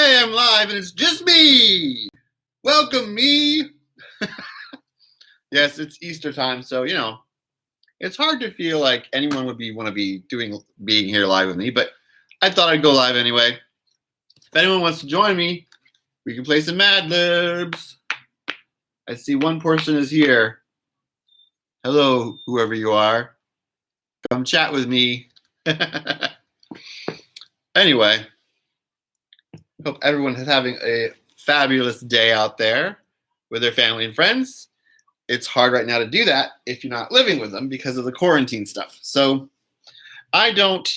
Hey, I'm live and it's just me. Welcome me. Yes, it's Easter time, so it's hard to feel like anyone would want to be being here live with me, but I thought I'd go live anyway. If anyone wants to join me, we can play some Madlibs. I see one person is here. Hello, whoever you are. Come chat with me. Anyway, hope everyone is having a fabulous day out there with their family and friends. It's hard right now to do that if you're not living with them because of the quarantine stuff. So I don't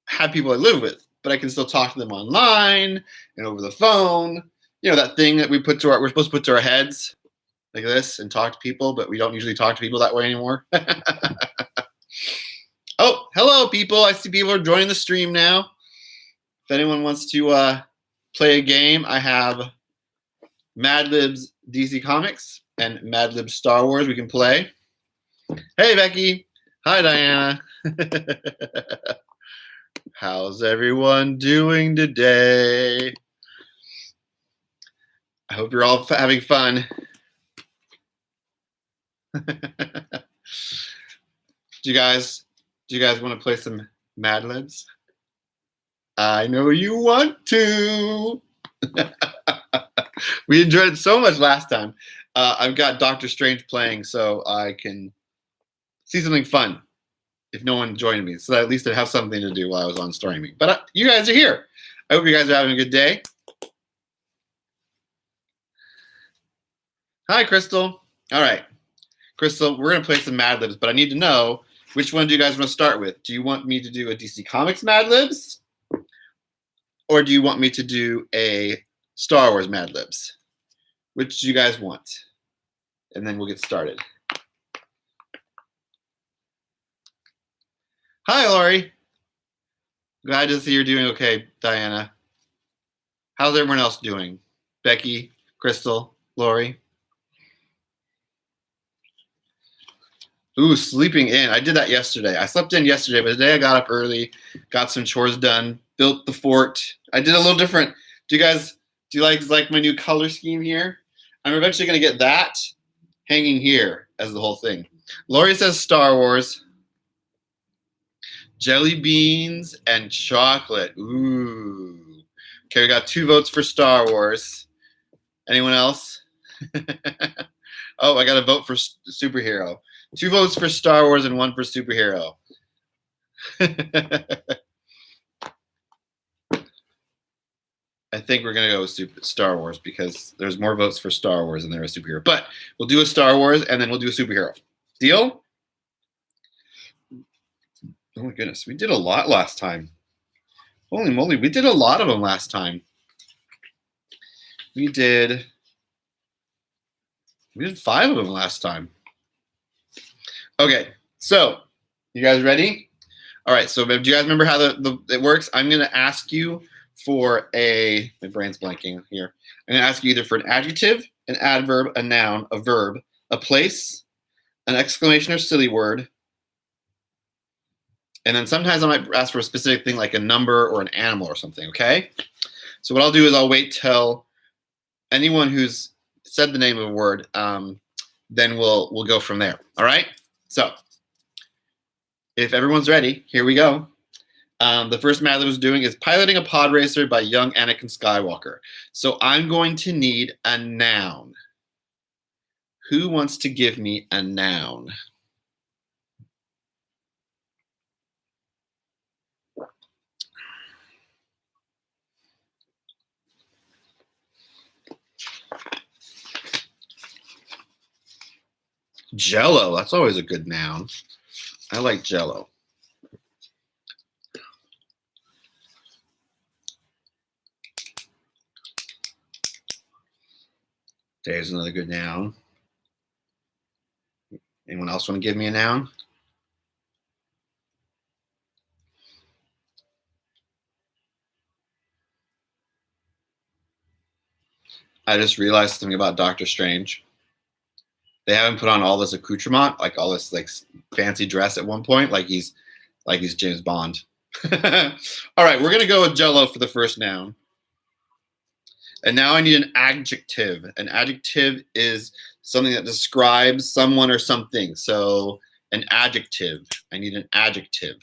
have people I live with, but I can still talk to them online and over the phone. You know, that thing that we're supposed to put to our heads like this and talk to people, but we don't usually talk to people that way anymore. Oh, hello, people. I see people are joining the stream now. If anyone wants to play a game, I have Madlibs DC Comics and Madlibs Star Wars we can play. Hey, Becky. Hi, Diana. How's everyone doing today? I hope you're all having fun. Do you guys want to play some Madlibs? I know you want to. We enjoyed it so much last time. I've got Doctor Strange playing so I can see something fun if no one joined me, so that at least I have something to do while I was on streaming. But you guys are here. I hope you guys are having a good day. Hi, Crystal. All right. Crystal, we're going to play some Madlibs, but I need to know which one do you guys want to start with? Do you want me to do a DC Comics Madlibs? Or do you want me to do a Star Wars Madlibs? Which do you guys want? And then we'll get started. Hi, Lori. Glad to see you're doing okay, Diana. How's everyone else doing? Becky, Crystal, Lori? Ooh, sleeping in. I did that yesterday. I slept in yesterday, but today I got up early, got some chores done, built the fort. I did a little different. Do you like my new color scheme here? I'm eventually going to get that hanging here as the whole thing. Lori says Star Wars. Jelly beans and chocolate. Ooh. Okay, we got 2 votes for Star Wars. Anyone else? Oh, I got a vote for superhero. 2 votes for Star Wars and 1 for superhero. I think we're going to go with Star Wars because there's more votes for Star Wars than there is superhero. But we'll do a Star Wars and then we'll do a superhero. Deal? Oh my goodness, we did a lot last time. Holy moly, we did a lot of them last time. We did 5 of them last time. Okay, so you guys ready? All right, so do you guys remember how it works? I'm going to ask you for my brain's blanking here. I'm going to ask you either for an adjective, an adverb, a noun, a verb, a place, an exclamation or silly word, and then sometimes I might ask for a specific thing like a number or an animal or something, okay? So what I'll do is I'll wait till anyone who's said the name of a word, then we'll go from there, all right? So, if everyone's ready, here we go. The first Madlib was doing is piloting a pod racer by young Anakin Skywalker. So I'm going to need a noun. Who wants to give me a noun? Jello, that's always a good noun. I like Jello. There's another good noun. Anyone else want to give me a noun? I just realized something about Doctor Strange. They haven't put on all this accoutrement, like all this like fancy dress at one point, like he's James Bond. All right, we're gonna go with Jello for the first noun. And now I need an adjective. An adjective is something that describes someone or something. So an adjective. I need an adjective.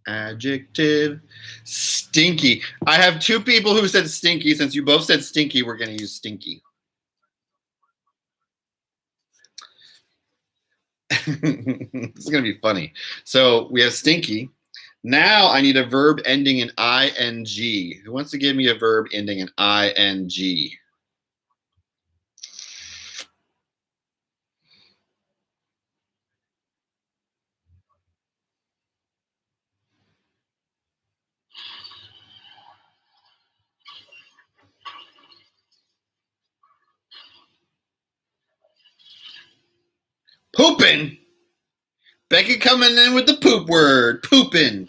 Adjective. Stinky. I have two people who said stinky. Since you both said stinky, we're going to use stinky. This is going to be funny. So we have stinky. Now I need a verb ending in ing. Who wants to give me a verb ending in ing? Pooping. Becky coming in with the poop word. Pooping.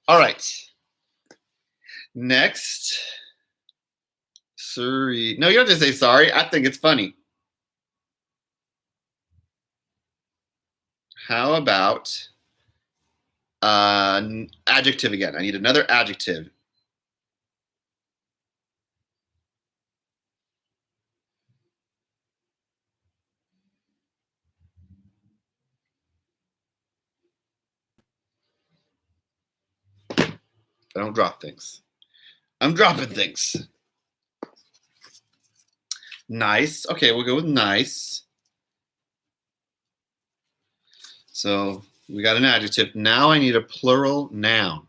All right. Next. Sorry. No, you don't have to say sorry. I think it's funny. How about adjective again? I need another adjective. I don't drop things. I'm dropping things. Nice. Okay, we'll go with nice. So we got an adjective. Now I need a plural noun.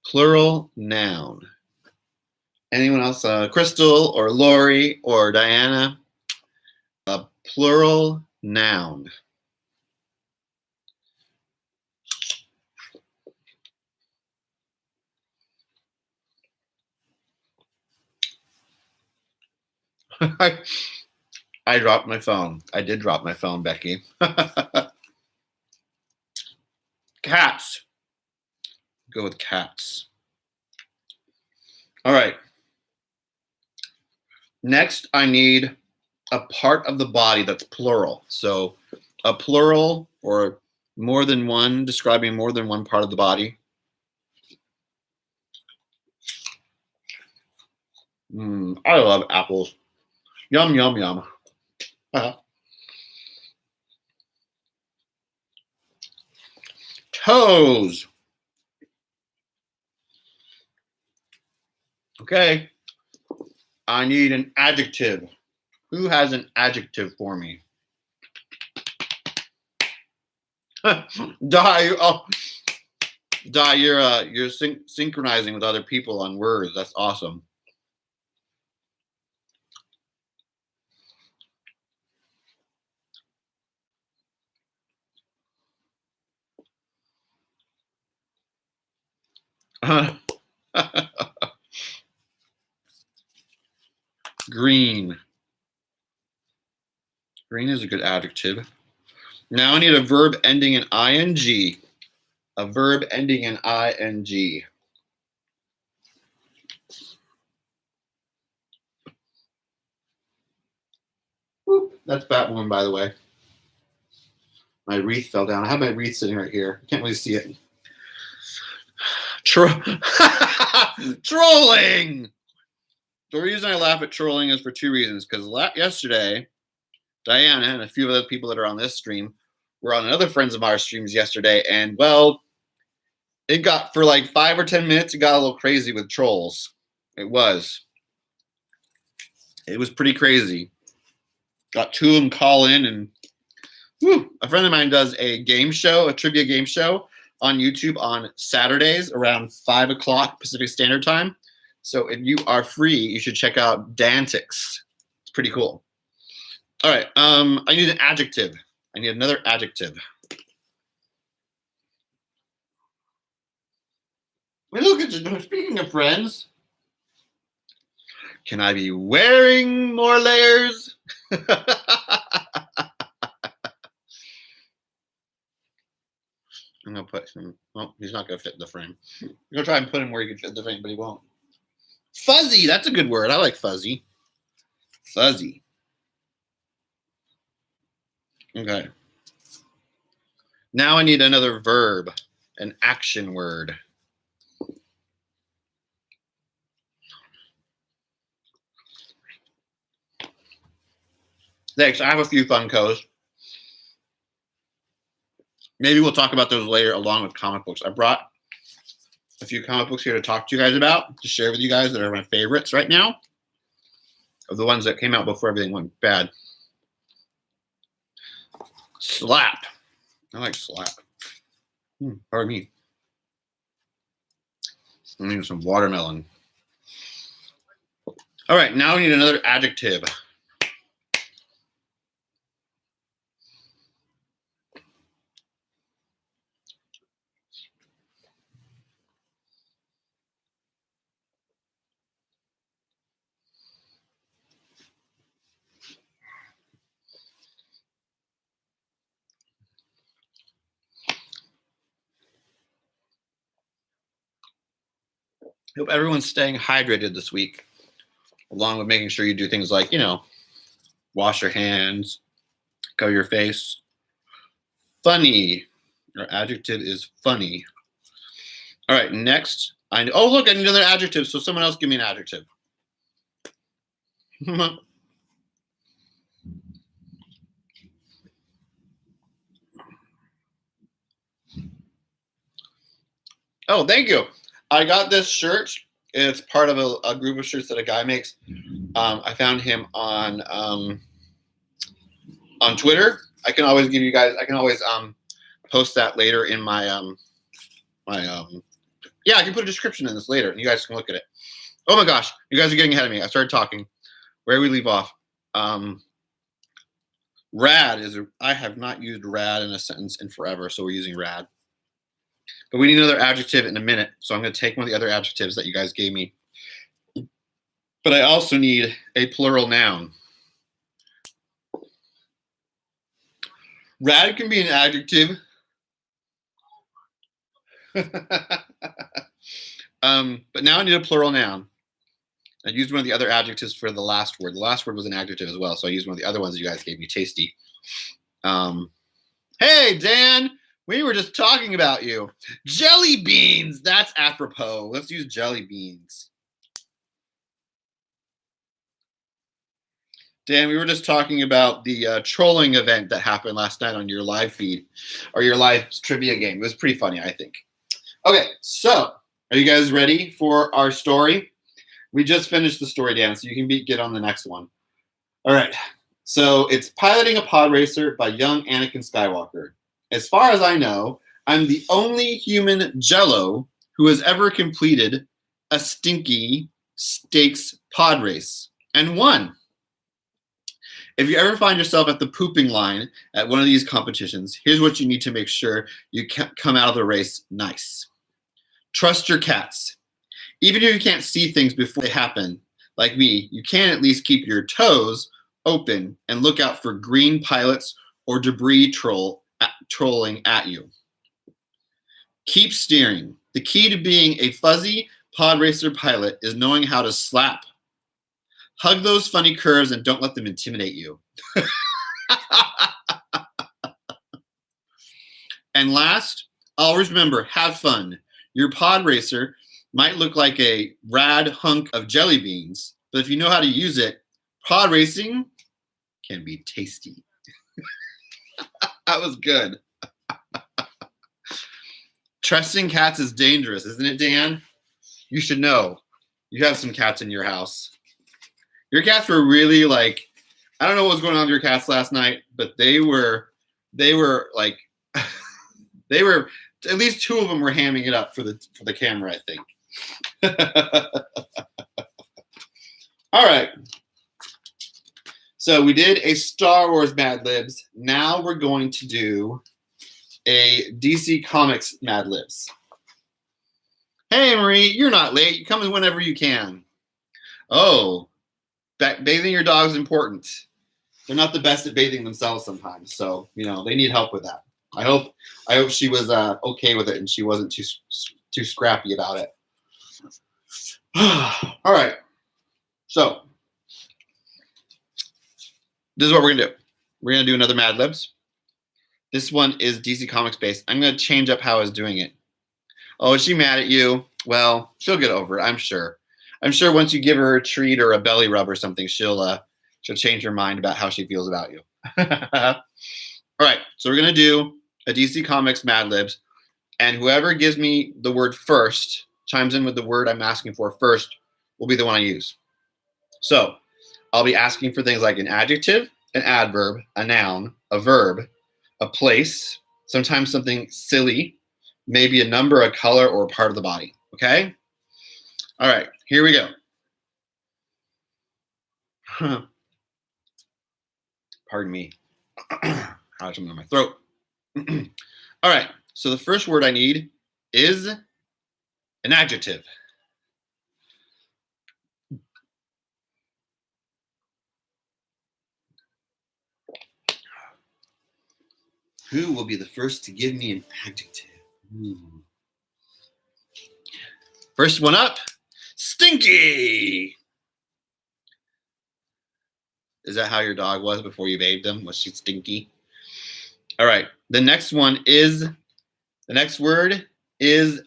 Plural noun. Anyone else? Crystal or Lori or Diana? A plural noun. I dropped my phone. I did drop my phone, Becky. Cats. Go with cats. All right. Next, I need a part of the body that's plural. So a plural or more than one, describing more than one part of the body. I love apples. Yum, yum, yum. Toes. Okay. I need an adjective. Who has an adjective for me? Di, you're synchronizing with other people on words. That's awesome. Green. Green is a good adjective. Now I need a verb ending in ing. A verb ending in ing. Whoop, that's Batwoman, by the way. My wreath fell down. I have my wreath sitting right here. I can't really see it. Trolling! The reason I laugh at trolling is for two reasons. Because yesterday, Diana and a few other people that are on this stream were on another friends of ours streams yesterday. And, well, it got, for like 5 or 10 minutes, it got a little crazy with trolls. It was. It was pretty crazy. Got two of them call in and whew, a friend of mine does a game show, a trivia game show on YouTube on Saturdays around 5 o'clock Pacific Standard Time. So if you are free, you should check out Dantix. It's pretty cool. All right. I need an adjective. I need another adjective. Hey, look at you. Speaking of friends, can I be wearing more layers? I'm gonna put some. Well, he's not gonna fit the frame. I'm gonna try and put him where he can fit the frame, but he won't. Fuzzy. That's a good word. I like fuzzy. Fuzzy. Okay. Now I need another verb, an action word. Thanks. I have a few Funkos. Maybe we'll talk about those later along with comic books. I brought a few comic books here to talk to you guys about, to share with you guys that are my favorites right now, of the ones that came out before everything went bad. Slap. I like Slap. Pardon me. I need some watermelon. All right, now we need another adjective. Hope everyone's staying hydrated this week, along with making sure you do things like, wash your hands, cover your face. Funny. Our adjective is funny. All right, next. Oh, look, I need another adjective, so someone else give me an adjective. Oh, thank you. I got this shirt. It's part of a group of shirts that a guy makes. I found him on Twitter. I can always give you guys. I can always post that later in my Yeah, I can put a description in this later, and you guys can look at it. Oh my gosh, you guys are getting ahead of me. I started talking. Where do we leave off? Rad is. I have not used rad in a sentence in forever, so we're using rad. But we need another adjective in a minute, so I'm going to take one of the other adjectives that you guys gave me. But I also need a plural noun. Rad can be an adjective. But now I need a plural noun. I used one of the other adjectives for the last word. The last word was an adjective as well, so I used one of the other ones you guys gave me, tasty. Hey, Dan, we were just talking about you. Jelly beans, that's apropos. Let's use jelly beans. Dan, we were just talking about the trolling event that happened last night on your live feed, or your live trivia game. It was pretty funny, I think. Okay, so are you guys ready for our story? We just finished the story, Dan, so you can get on the next one. All right, so it's Piloting a Pod Racer by young Anakin Skywalker. As far as I know, I'm the only human Jello who has ever completed a stinky stakes pod race and won. If you ever find yourself at the pooping line at one of these competitions, here's what you need to make sure you come out of the race nice. Trust your cats. Even if you can't see things before they happen, like me, you can at least keep your toes open and look out for green pilots or debris trolling at you. Keep steering. The key to being a fuzzy pod racer pilot is knowing how to slap. Hug those funny curves and don't let them intimidate you. And last, always remember, have fun. Your pod racer might look like a rad hunk of jelly beans, but if you know how to use it, pod racing can be tasty. That was good. Trusting cats is dangerous, isn't it, Dan? You should know. You have some cats in your house. Your cats were really like, I don't know what was going on with your cats last night, but they were like, they were, at least two of them were hamming it up for the camera, I think. All right. So we did a Star Wars Madlibs. Now we're going to do a DC Comics Madlibs. Hey, Marie, you're not late. You come in whenever you can. Oh, bathing your dog is important. They're not the best at bathing themselves sometimes, so they need help with that. I hope she was okay with it and she wasn't too scrappy about it. All right. So This is what we're gonna do. We're gonna do another Madlibs. This one is DC Comics based. I'm gonna change up how I was doing it. Oh, is she mad at you? Well, she'll get over it, I'm sure. I'm sure once you give her a treat or a belly rub or something, she'll change her mind about how she feels about you. All right, so we're gonna do a DC Comics Madlibs, and whoever gives me the word first, chimes in with the word I'm asking for first, will be the one I use. So I'll be asking for things like an adjective, an adverb, a noun, a verb, a place, sometimes something silly, maybe a number, a color, or a part of the body. Okay? All right, here we go. Pardon me. I have something in my throat. All right, so the first word I need is an adjective. Who will be the first to give me an adjective? First one up, stinky. Is that how your dog was before you bathed him? Was she stinky? All right, the next word is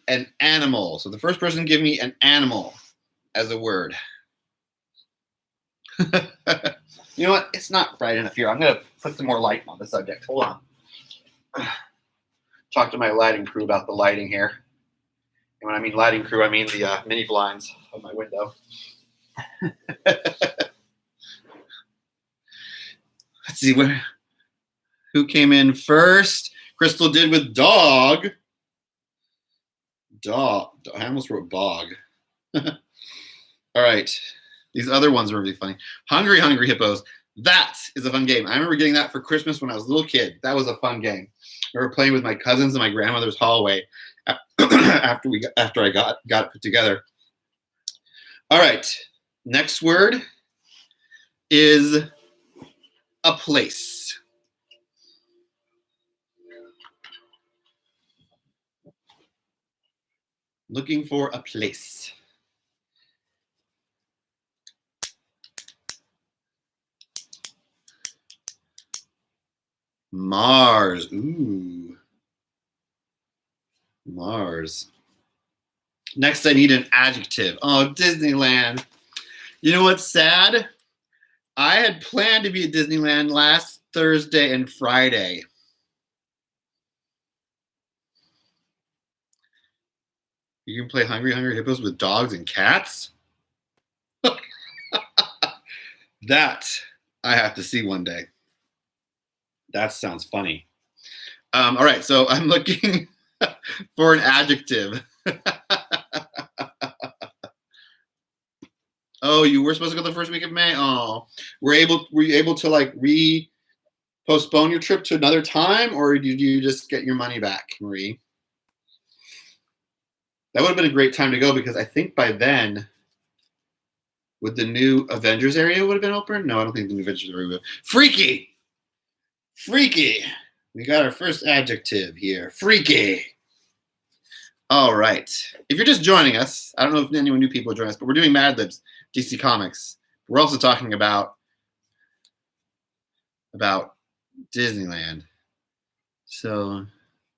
an animal. So the first person give me an animal as a word. You know what? It's not bright enough here. I'm going to put some more light on the subject. Hold on. Talk to my lighting crew about the lighting here. And when I mean lighting crew, I mean the mini blinds on my window. Let's see who came in first. Crystal did with dog. Dog. I almost wrote bog. All right. These other ones are really funny. Hungry Hippos. That is a fun game. I remember getting that for Christmas when I was a little kid. That was a fun game. I remember playing with my cousins in my grandmother's hallway after I got it put together. All right. Next word is a place. Looking for a place. Mars. Ooh. Mars. Next, I need an adjective. Oh, Disneyland. You know what's sad? I had planned to be at Disneyland last Thursday and Friday. You can play Hungry Hippos with dogs and cats? That I have to see one day. That sounds funny. All right, so I'm looking for an adjective. Oh, you were supposed to go the first week of May? Oh, were you able to like postpone your trip to another time, or did you just get your money back, Marie? That would have been a great time to go because I think by then, would the new Avengers area would have been open? No, I don't think the new Avengers area would. Freaky! Freaky! We got our first adjective here. Freaky! All right. If you're just joining us, I don't know if any new people are joining us, but we're doing Madlibs, DC Comics. We're also talking about Disneyland. So,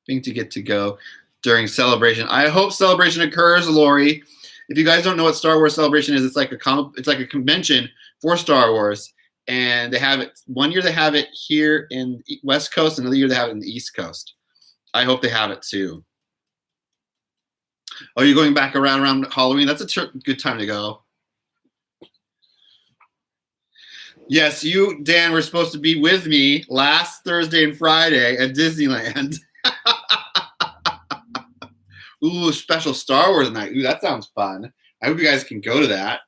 being to get to go during Celebration. I hope Celebration occurs, Lori. If you guys don't know what Star Wars Celebration is, it's like a convention for Star Wars, and they have it. One year they have it here in the West Coast, another year they have it in the East Coast. I hope they have it too. Oh, you're going back around Halloween? That's a good time to go. Yes, you, Dan, were supposed to be with me last Thursday and Friday at Disneyland. Ooh, special Star Wars night. Ooh, that sounds fun. I hope you guys can go to that.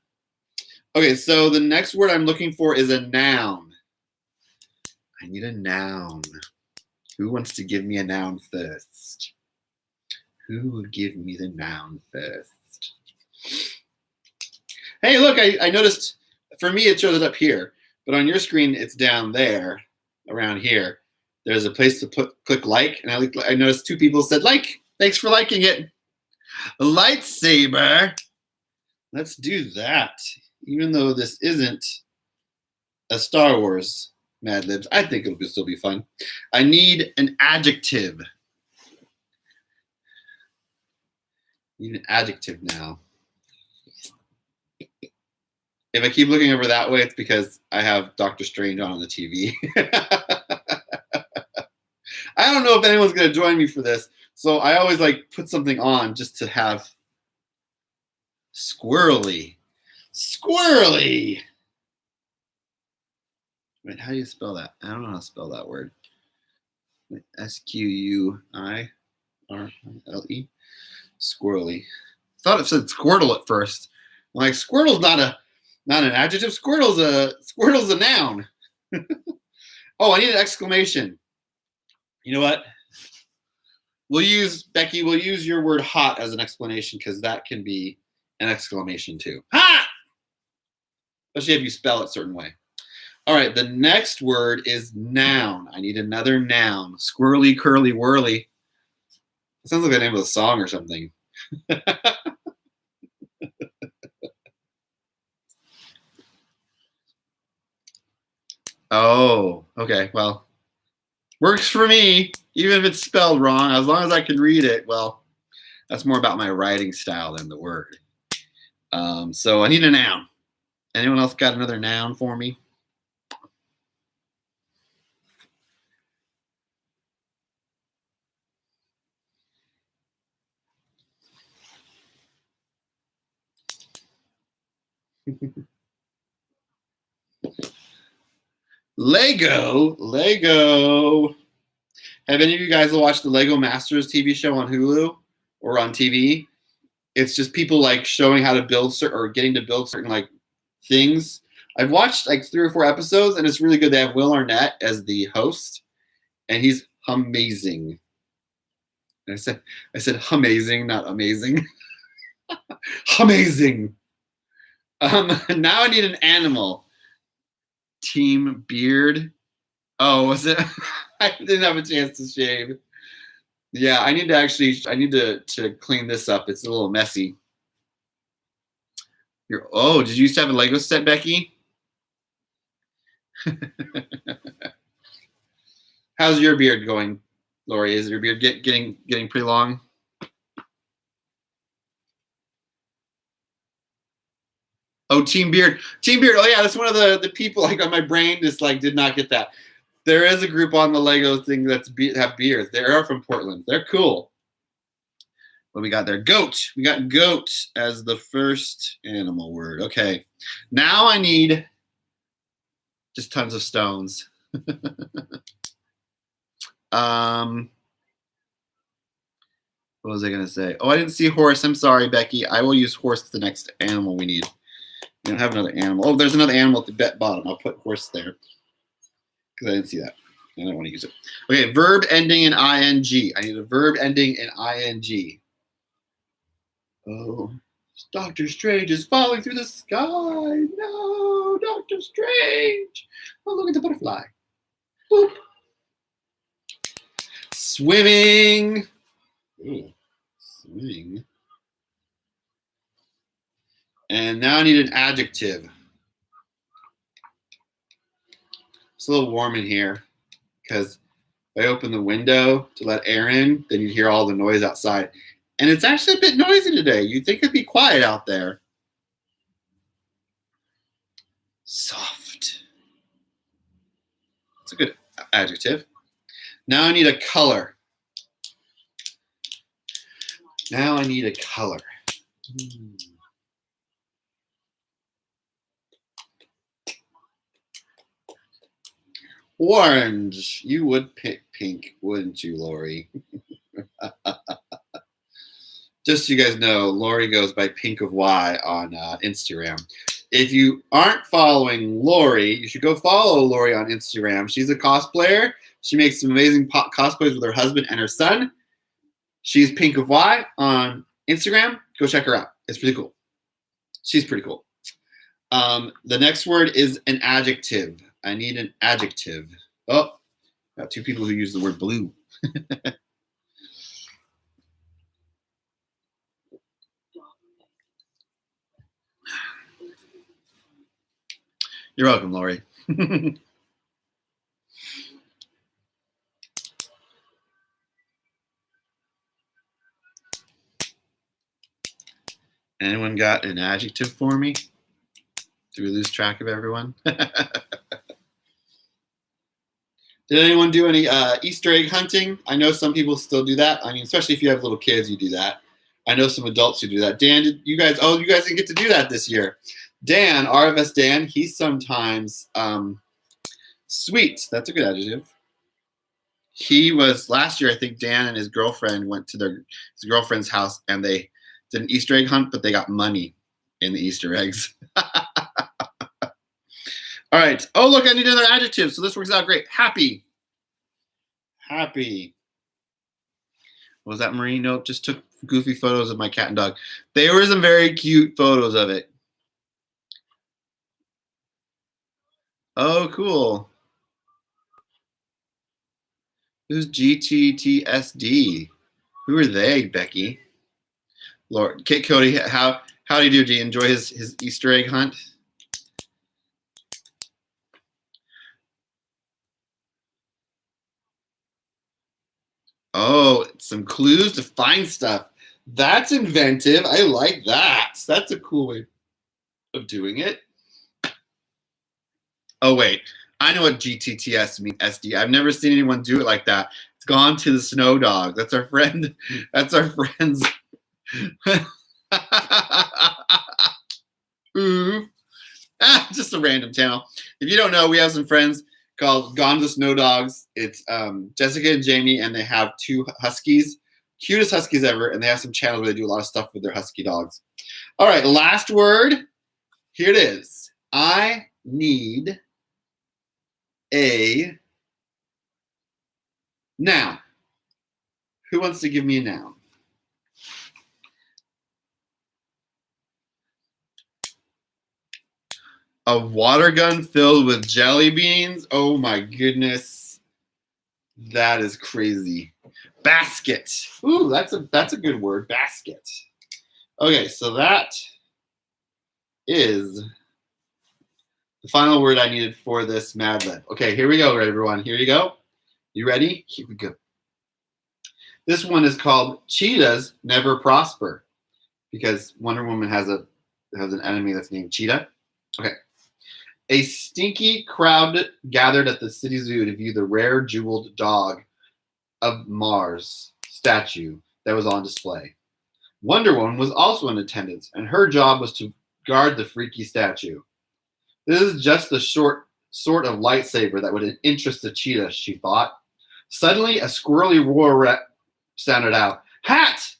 Okay, so the next word I'm looking for is a noun. I need a noun. Who wants to give me a noun first? Who would give me the noun first? Hey, look, I noticed, for me, it shows it up here. But on your screen, it's down there, around here. There's a place to click like, and I noticed 2 people said like. Thanks for liking it. A lightsaber. Let's do that. Even though this isn't a Star Wars Madlibs. I think it'll still be fun. I need an adjective. Need an adjective now. If I keep looking over that way, it's because I have Doctor Strange on the TV. I don't know if anyone's going to join me for this, so I always like put something on just to have squirrely. Squirrely. Wait, how do you spell that? I don't know how to spell that word. S-Q-U-I-R-L-E. Squirrely. Thought it said squirtle at first. I'm like, squirtle's not an adjective. Squirtle's a noun. Oh, I need an exclamation. You know what? We'll use your word hot as an explanation because that can be an exclamation too. Hot! Especially if you spell it a certain way. All right, the next word is noun. I need another noun. Squirrely, curly, whirly. It sounds like the name of a song or something. Oh, okay. Well, works for me, even if it's spelled wrong. As long as I can read it, well, that's more about my writing style than the word. So I need a noun. Anyone else got another noun for me? Lego. Have any of you guys watched the Lego Masters TV show on Hulu or on TV? It's just people like showing how to build or getting to build certain like things. I've watched like 3 or 4 episodes, and it's really good. They have Will Arnett as the host, and he's amazing. And I said amazing, not amazing. Amazing. Now I need an animal. Team Beard. Oh, was it? I didn't have a chance to shave. Yeah, I need to clean this up. It's a little messy. Did you used to have a Lego set, Becky? How's your beard going, Lori? Is your beard getting pretty long? Oh, Team Beard. Team Beard. Oh yeah, that's one of the people like on my brain just like did not get that. There is a group on the Lego thing have beards. They are from Portland. They're cool. What we got there? Goat. We got goat as the first animal word. Okay. Now I need just tons of stones. What was I going to say? Oh, I didn't see horse. I'm sorry, Becky. I will use horse as the next animal we need. We don't have another animal. Oh, there's another animal at the bottom. I'll put horse there because I didn't see that. I don't want to use it. Okay, verb ending in ing. I need a verb ending in ing. Oh, Doctor Strange is falling through the sky. No, Doctor Strange. Oh, look at the butterfly. Boop. Swimming. Ooh, swimming. And now I need an adjective. It's a little warm in here because if I open the window to let air in, then you'd hear all the noise outside. And it's actually a bit noisy today. You'd think it'd be quiet out there. Soft. That's a good adjective. Now I need a color. Orange. You would pick pink, wouldn't you, Lori? Just so you guys know, Lori goes by Pink of Y on Instagram. If you aren't following Lori, you should go follow Lori on Instagram. She's a cosplayer. She makes some amazing cosplays with her husband and her son. She's Pink of Y on Instagram. Go check her out. It's pretty cool. She's pretty cool. The next word is an adjective. I need an adjective. Oh, got 2 people who use the word blue. You're welcome, Lori. Anyone got an adjective for me? Do we lose track of everyone? Did anyone do any Easter egg hunting? I know some people still do that. I mean, especially if you have little kids, you do that. I know some adults who do that. Dan, did you guys? Oh, you guys didn't get to do that this year. Dan, RFS Dan, he's sometimes sweet. That's a good adjective. He was last year. I think Dan and his girlfriend went to his girlfriend's house and they did an Easter egg hunt, but they got money in the Easter eggs. All right. Oh, look, I need another adjective. So this works out great. Happy. Happy. Was that Marie? Nope. Just took goofy photos of my cat and dog. There were some very cute photos of it. Oh, cool. Who's GTTSD? Who are they, Becky? Lord, Kit Cody, how do you do? Do you enjoy his Easter egg hunt? Oh, some clues to find stuff. That's inventive. I like that. That's a cool way of doing it. Oh, wait. I know what GTTS means, SD. I've never seen anyone do it like that. It's gone to the snow dog. That's our friend. That's our friend's. Ooh. Just a random channel. If you don't know, we have some friends called Gone to the Snow Dogs. It's Jessica and Jamie, and they have two huskies, cutest huskies ever, and they have some channels where they do a lot of stuff with their husky dogs. All right, last word. Here it is. I need a noun. Who wants to give me a noun? A water gun filled with jelly beans? Oh my goodness. That is crazy. Basket. Ooh, that's a good word. Basket. Okay, so that is the final word I needed for this Mad Lib. Okay, here we go, everyone. Here you go. You ready? Here we go. This one is called Cheetahs Never Prosper because Wonder Woman has an enemy that's named Cheetah. Okay. A stinky crowd gathered at the city zoo to view the rare jeweled dog of Mars statue that was on display. Wonder Woman was also in attendance, and her job was to guard the freaky statue. This is just the sort of lightsaber that would interest the cheetah, she thought. Suddenly, a squirrely roar sounded out. Hat!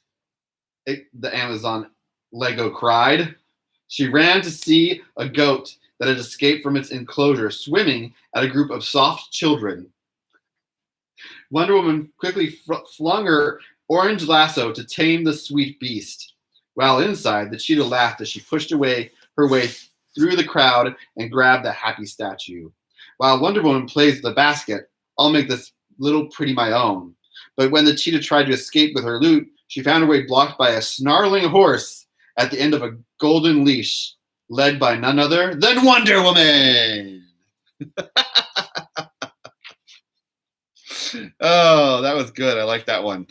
The Amazon Lego cried. She ran to see a goat that had escaped from its enclosure, swimming at a group of soft children. Wonder Woman quickly flung her orange lasso to tame the sweet beast. While inside, the cheetah laughed as she pushed her way through the crowd and grabbed the happy statue. While Wonder Woman plays the basket, I'll make this little pretty my own. But when the cheetah tried to escape with her loot, she found her way blocked by a snarling horse at the end of a golden leash, led by none other than Wonder Woman. Oh, that was good. I like that one.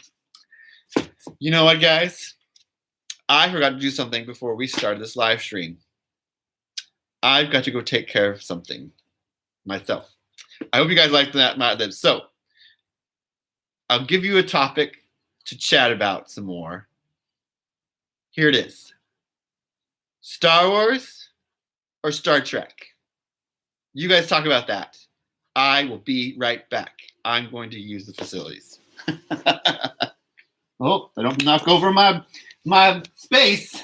You know what, guys? I forgot to do something before we started this live stream. I've got to go take care of something myself. I hope you guys liked that, Madlibs. So I'll give you a topic to chat about some more. Here it is. Star Wars or Star Trek? You guys talk about that. I will be right back. I'm going to use the facilities. Oh, I don't knock over my space.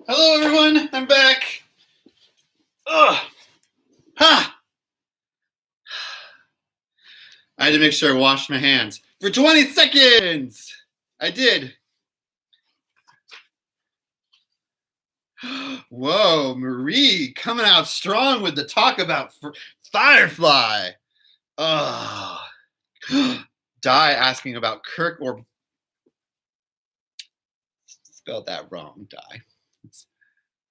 Hello, everyone. I'm back. Ugh. Ha! I had to make sure I washed my hands for 20 seconds. I did. Whoa, Marie coming out strong with the talk about Firefly. Oh. Di asking about Kirk or spelled that wrong, Di. It's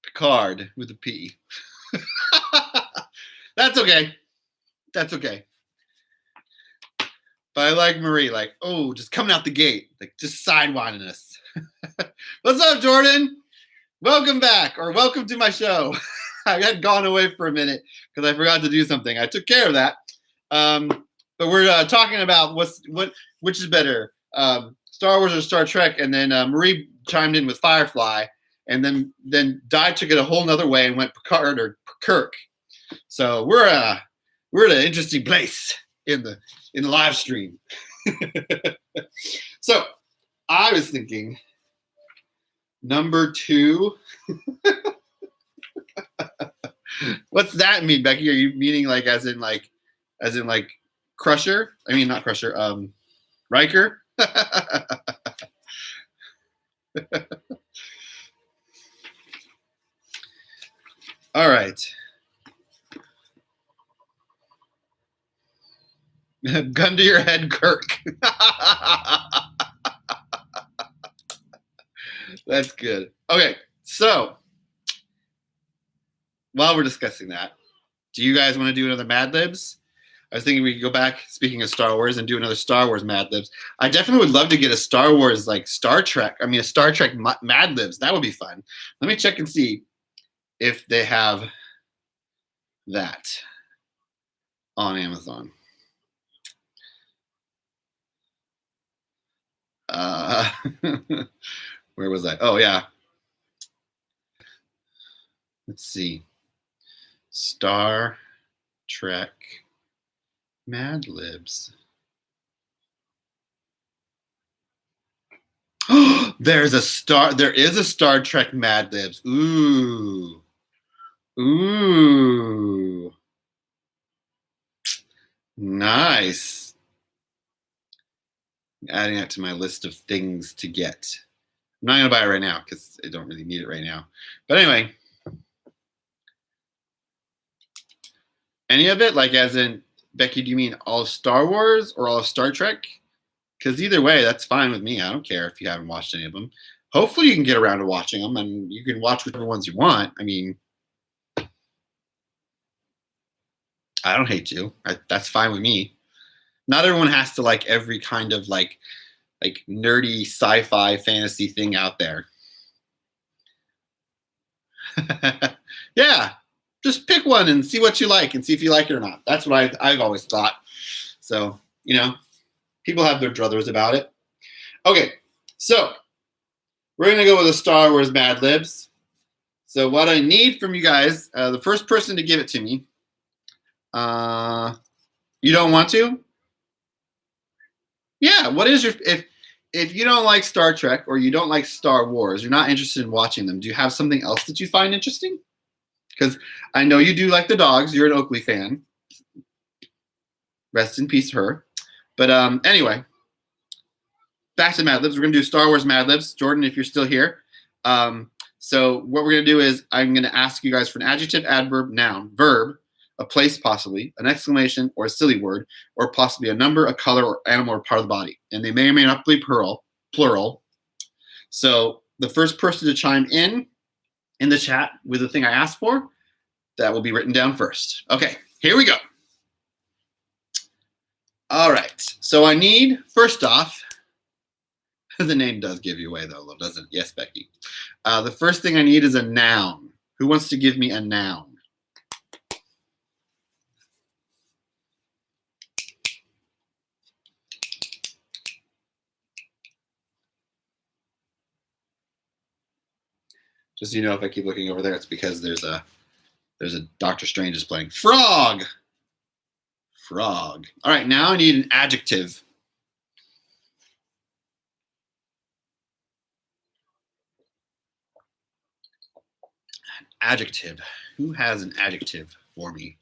Picard with a P. That's okay. That's okay. But I like Marie, like, oh, just coming out the gate, like just sidewinding us. What's up, Jordan? Welcome back, or welcome to my show. I had gone away for a minute because I forgot to do something. I took care of that. But we're talking about which is better, Star Wars or Star Trek, and then Marie chimed in with Firefly, and then Di took it a whole nother way and went Picard or Kirk. So we're at an interesting place in the live stream. So I was thinking number 2. What's that mean, Becky? Are you meaning like as in Crusher? I mean, not Crusher. Riker. All right. Gun to your head, Kirk. That's good. Okay, so while we're discussing that, do you guys want to do another Madlibs? I was thinking we could go back, speaking of Star Wars, and do another Star Wars Madlibs. I definitely would love to get a Star Wars, like a Star Trek Madlibs. That would be fun. Let me check and see if they have that on Amazon. Where was I? Oh, yeah. Let's see. Star Trek Madlibs. There is a Star Trek Madlibs. Ooh. Nice. Adding that to my list of things to get. I'm not gonna buy it right now because I don't really need it right now. But anyway, any of it, like as in Becky, do you mean all of Star Wars or all of Star Trek? Because either way, that's fine with me. I don't care if you haven't watched any of them. Hopefully, you can get around to watching them, and you can watch whichever ones you want. I mean, I don't hate you. That's fine with me. Not everyone has to like every kind of like nerdy sci-fi fantasy thing out there. Yeah, just pick one and see what you like and see if you like it or not. That's what I've always thought. So, people have their druthers about it. Okay, so we're going to go with a Star Wars Madlibs. So what I need from you guys, the first person to give it to me, you don't want to? Yeah, what is your, if you don't like Star Trek or you don't like Star Wars, you're not interested in watching them, do you have something else that you find interesting? Because I know you do like the dogs. You're an Oakley fan. Rest in peace, her. But anyway, back to Madlibs. We're going to do Star Wars Madlibs. Jordan, if you're still here. So what we're going to do is I'm going to ask you guys for an adjective, adverb, noun, verb, a place possibly, an exclamation or a silly word, or possibly a number, a color, or animal or part of the body. And they may or may not be plural. So the first person to chime in the chat with the thing I asked for, that will be written down first. Okay, here we go. All right, so I need, first off, the name does give you away though, doesn't it? Yes, Becky. The first thing I need is a noun. Who wants to give me a noun? Just so you know, if I keep looking over there, it's because there's a Doctor Strange is playing. Frog. Frog. All right, now I need an adjective. An adjective. Who has an adjective for me?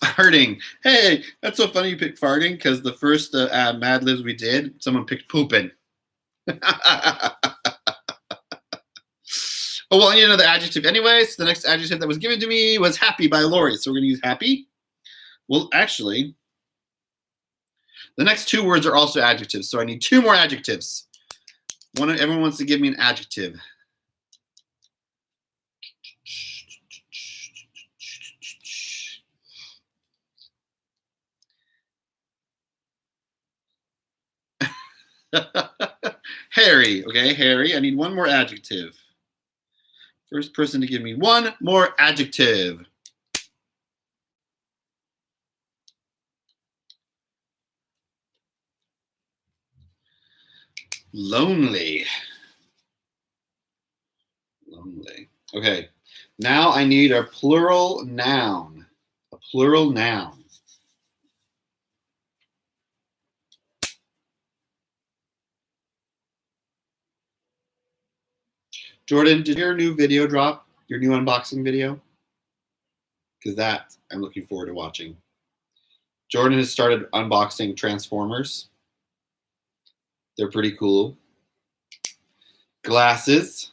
Farting. Hey, that's so funny you picked farting because the first Mad Libs we did, someone picked pooping. Oh, well, I need another adjective anyway. So the next adjective that was given to me was happy by Lori. So we're going to use happy. Well, actually, the next two words are also adjectives. So I need two more adjectives. Everyone wants to give me an adjective. Harry. Okay, Harry. I need one more adjective. First person to give me one more adjective. Lonely. Lonely. Okay. Now I need a plural noun. A plural noun. Jordan, did your new video drop? Your new unboxing video? Because that I'm looking forward to watching. Jordan has started unboxing Transformers. They're pretty cool. Glasses.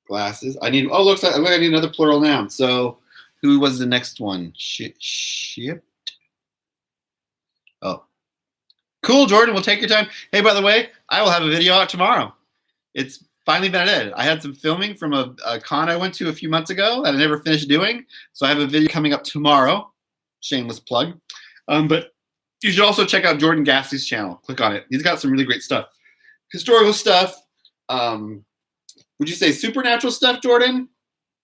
Glasses. I need. Oh, looks like I need another plural noun. So, who was the next one? Shipped. Oh, cool, Jordan. We'll take your time. Hey, by the way, I will have a video out tomorrow. It's finally been edited. I had some filming from a con I went to a few months ago that I never finished doing. So I have a video coming up tomorrow. Shameless plug. But you should also check out Jordan Gassie's channel. Click on it. He's got some really great stuff. Historical stuff. Would you say supernatural stuff, Jordan?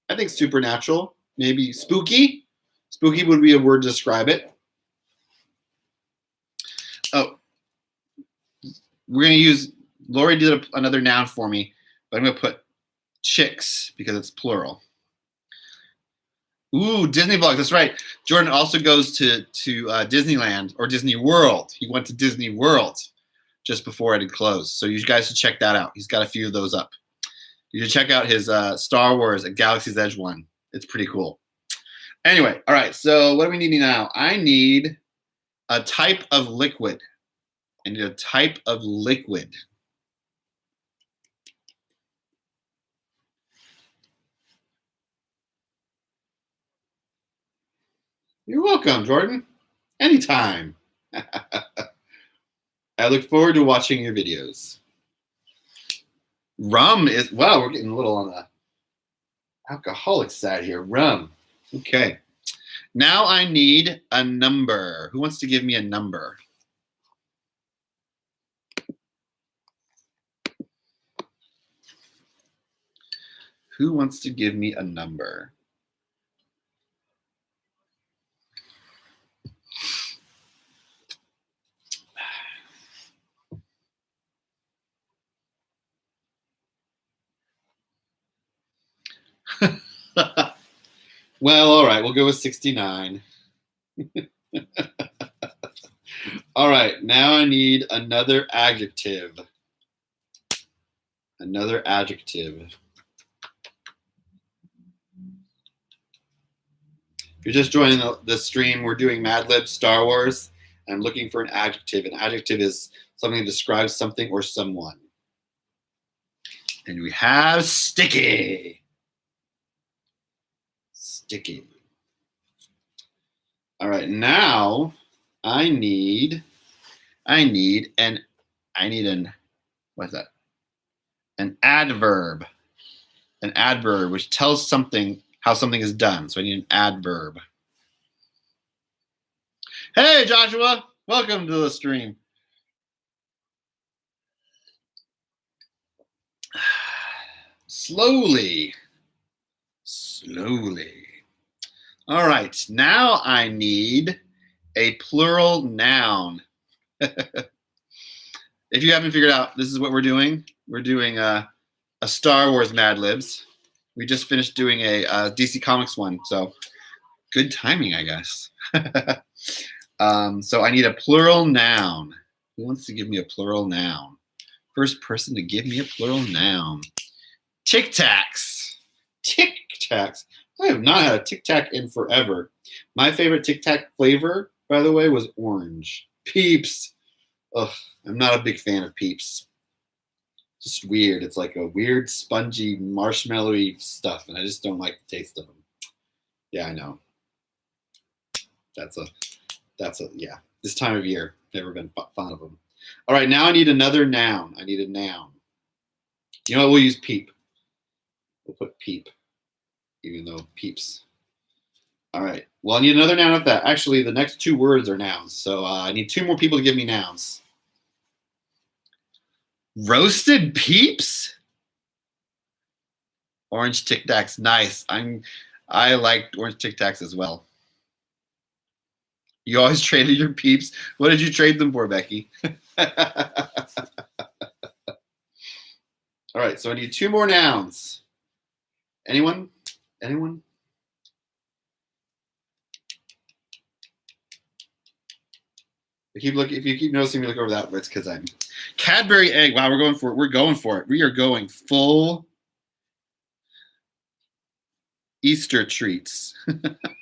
I think supernatural. Maybe spooky. Spooky would be a word to describe it. Oh, we're going to use, Lori did another noun for me, but I'm going to put chicks because it's plural. Ooh, Disney vlogs. That's right. Jordan also goes to Disneyland or Disney World. He went to Disney World just before it had closed. So you guys should check that out. He's got a few of those up. You should check out his Star Wars at Galaxy's Edge one. It's pretty cool. Anyway, all right. So what do we need now? I need a type of liquid. I need a type of liquid. You're welcome, Jordan. Anytime. I look forward to watching your videos. Rum is, wow, we're getting a little on the alcoholic side here. Rum. Okay. Now I need a number. Who wants to give me a number? Who wants to give me a number? Well, all right, we'll go with 69. All right, now I need another adjective. Another adjective. If you're just joining the stream, we're doing Madlibs Star Wars. I'm looking for an adjective. An adjective is something that describes something or someone. And we have sticky. Sticky. All right, now I need an what's that? An adverb. An adverb which tells something how something is done. So I need an adverb. Hey Joshua, welcome to the stream. Slowly. All right, now I need a plural noun. If you haven't figured out, this is what we're doing. We're doing a Star Wars Madlibs. We just finished doing a DC Comics one, so good timing, I guess. So I need a plural noun. Who wants to give me a plural noun? First person to give me a plural noun. Tic Tacs. Tic Tacs. I have not had a Tic Tac in forever. My favorite Tic Tac flavor, by the way, was orange. Peeps. Ugh, I'm not a big fan of Peeps. Just weird. It's like a weird, spongy, marshmallowy stuff, and I just don't like the taste of them. Yeah, I know. That's a yeah. This time of year, never been fond of them. All right, now I need another noun. I need a noun. You know what? We'll use peep. We'll put peep, even though peeps. All right. Well, I need another noun with that. Actually, the next two words are nouns, so I need two more people to give me nouns. Roasted peeps? Orange Tic Tacs, nice. I liked orange Tic Tacs as well. You always traded your peeps. What did you trade them for, Becky? All right, so I need two more nouns. Anyone? Anyone? If you keep noticing me look over that, it's because I'm Cadbury egg. Wow, we're going for it. We're going for it. We are going full Easter treats.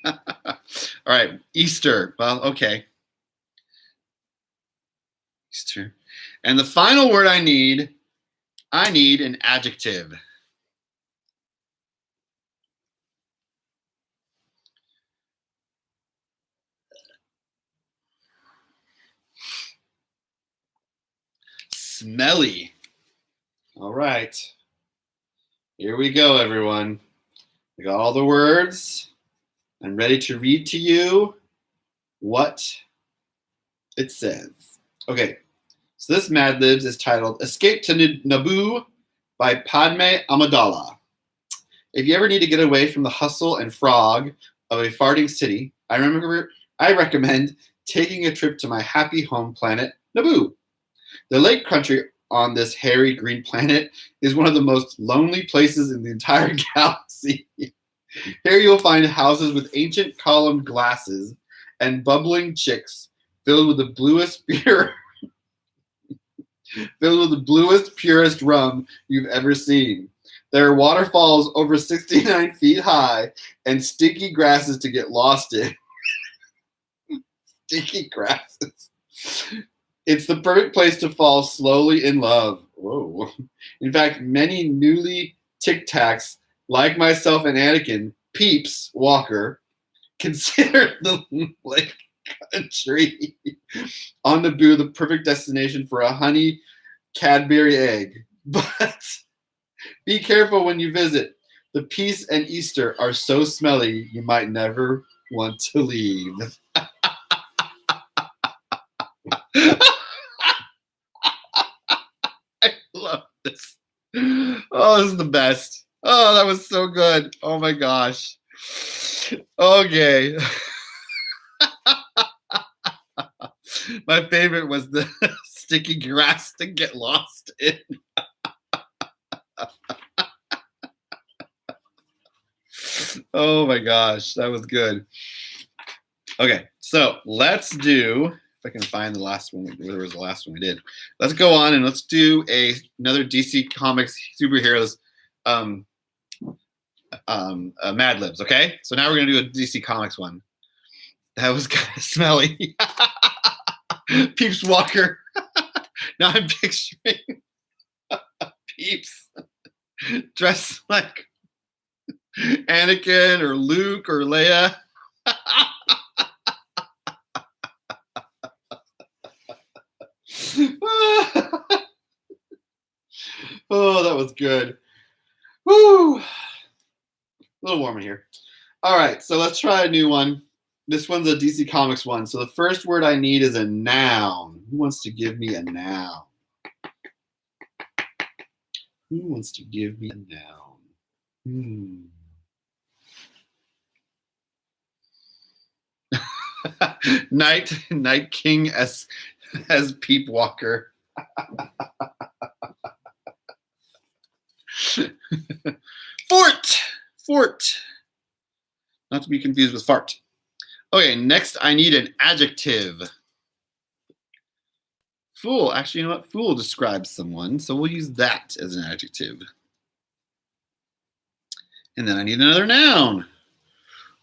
All right, Easter. Well, okay. Easter. And the final word I need an adjective. Smelly. All right. Here we go, everyone. I got all the words. I'm ready to read to you what it says. Okay. So this Madlibs is titled Escape to Naboo by Padme Amidala. If you ever need to get away from the hustle and frog of a farting city, I recommend taking a trip to my happy home planet, Naboo. The lake country on this hairy green planet is one of the most lonely places in the entire galaxy. Here you'll find houses with ancient columned glasses and bubbling chicks filled with the bluest, purest rum you've ever seen. There are waterfalls over 69 feet high and sticky grasses to get lost in. Sticky grasses. It's the perfect place to fall slowly in love. Whoa. In fact, many newly Tic Tacs, like myself and Anakin, Peeps Walker, consider the lake country on Naboo the perfect destination for a honey Cadbury egg. But be careful when you visit. The peace and Easter are so smelly you might never want to leave. I love this. Oh, this is the best. Oh, that was so good. Oh my gosh. Okay. My favorite was the sticky grass to get lost in. Oh my gosh, that was good. Okay, so let's do, if I can find the last one, where was the last one we did. Let's go on and let's do another DC Comics superheroes Madlibs, okay? So now we're gonna do a DC Comics one. That was kind of smelly. Peeps Walker. Now I'm picturing Peeps dressed like Anakin or Luke or Leia. Oh, that was good. Woo! A little warm in here. All right, so let's try a new one. This one's a DC Comics one. So the first word I need is a noun. Who wants to give me a noun? Who wants to give me a noun? Night King as Peep Walker. Fort. Not to be confused with fart. Okay, next I need an adjective. Fool. Actually, you know what? Fool describes someone, so we'll use that as an adjective. And then I need another noun.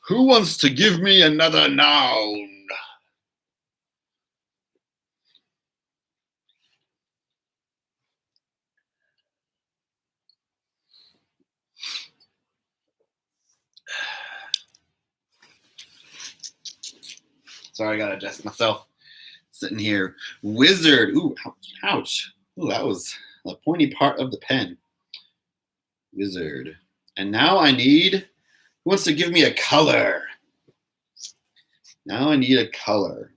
Who wants to give me another noun? Sorry, I gotta adjust myself. Sitting here. Wizard. Ooh, ouch. Ooh, that was a pointy part of the pen. Wizard. And now I need, who wants to give me a color? Now I need a color.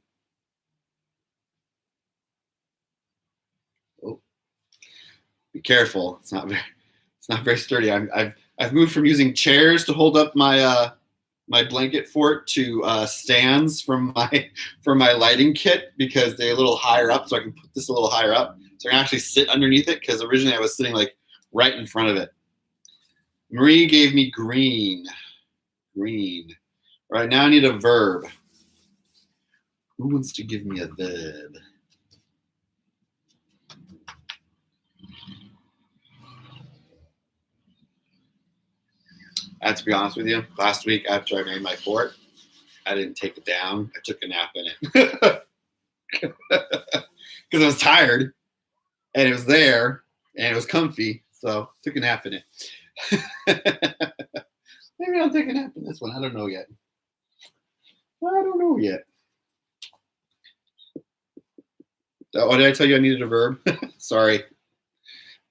Oh, be careful. It's not very sturdy. I've moved from using chairs to hold up my my blanket fort to stands from my lighting kit because they're a little higher up, so I can put this a little higher up. So I can actually sit underneath it because originally I was sitting like right in front of it. Marie gave me green. Green. All right, now I need a verb. Who wants to give me a verb? I have to be honest with you. Last week after I made my fort, I didn't take it down. I took a nap in it. Because I was tired and it was there and it was comfy. So I took a nap in it. Maybe I'll take a nap in this one. I don't know yet. Oh, did I tell you I needed a verb? Sorry.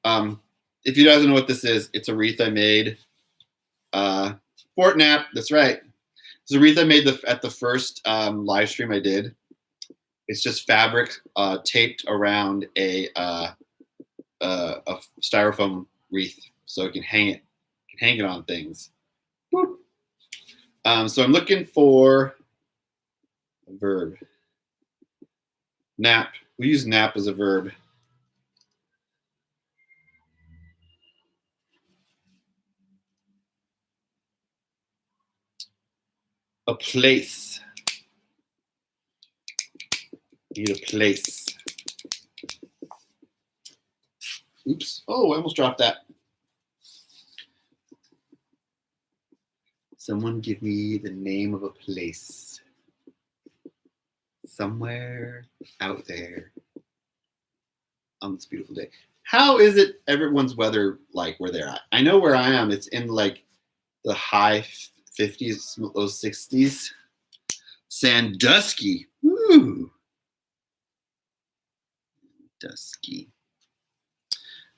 If you guys don't know what this is, it's a wreath I made. Fort nap. That's right. It's a wreath I made at the first live stream I did. It's just fabric taped around a styrofoam wreath, so it can hang it on things. Boop. So I'm looking for a verb. Nap. We use nap as a verb. A place. Need a place. Oops. Oh, I almost dropped that. Someone give me the name of a place. Somewhere out there on this beautiful day. How is it everyone's weather like where they're at? I know where I am. It's in like the high 50s, low 60s. Sandusky. Woo.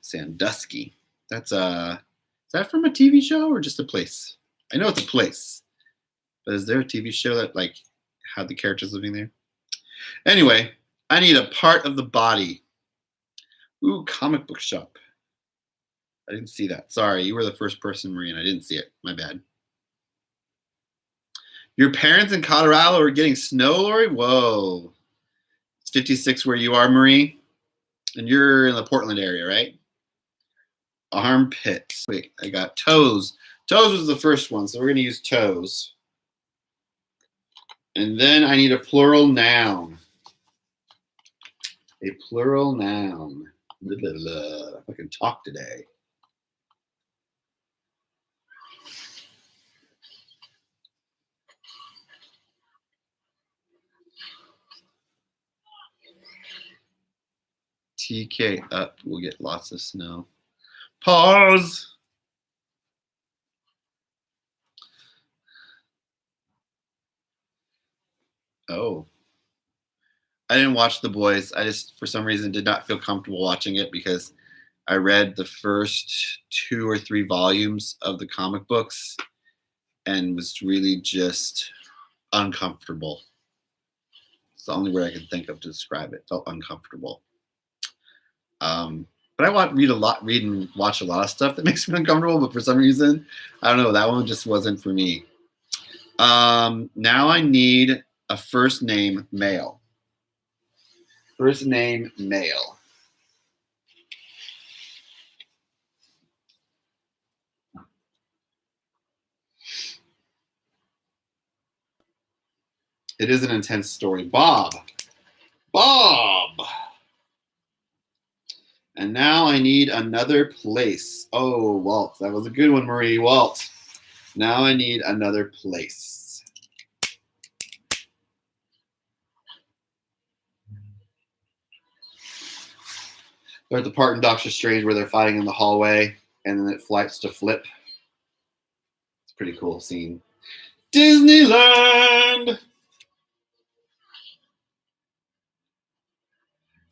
Sandusky. That's is that from a TV show or just a place? I know it's a place, but is there a TV show that like had the characters living there? Anyway, I need a part of the body. Ooh, comic book shop. I didn't see that. Sorry, you were the first person, Marie, and I didn't see it. My bad. Your parents in Colorado are getting snow, Lori? Whoa. It's 56 where you are, Marie. And you're in the Portland area, right? Armpits. Wait, I got toes. Toes was the first one, so we're going to use toes. And then I need a plural noun. A plural noun. Blah, blah, blah. I can talk today. TK up. We'll get lots of snow. Pause. Oh. I didn't watch The Boys. I just, for some reason, did not feel comfortable watching it because I read the first 2 or 3 volumes of the comic books and was really just uncomfortable. It's the only word I can think of to describe it. Felt uncomfortable. But I read and watch a lot of stuff that makes me uncomfortable. But for some reason, I don't know. That one just wasn't for me. Now I need a first name male. First name male. It is an intense story. Bob. Bob. And now I need another place. Oh, Walt. That was a good one, Marie. Walt. Now I need another place. They're at the part in Doctor Strange where they're fighting in the hallway and then it flips to flip. It's a pretty cool scene. Disneyland!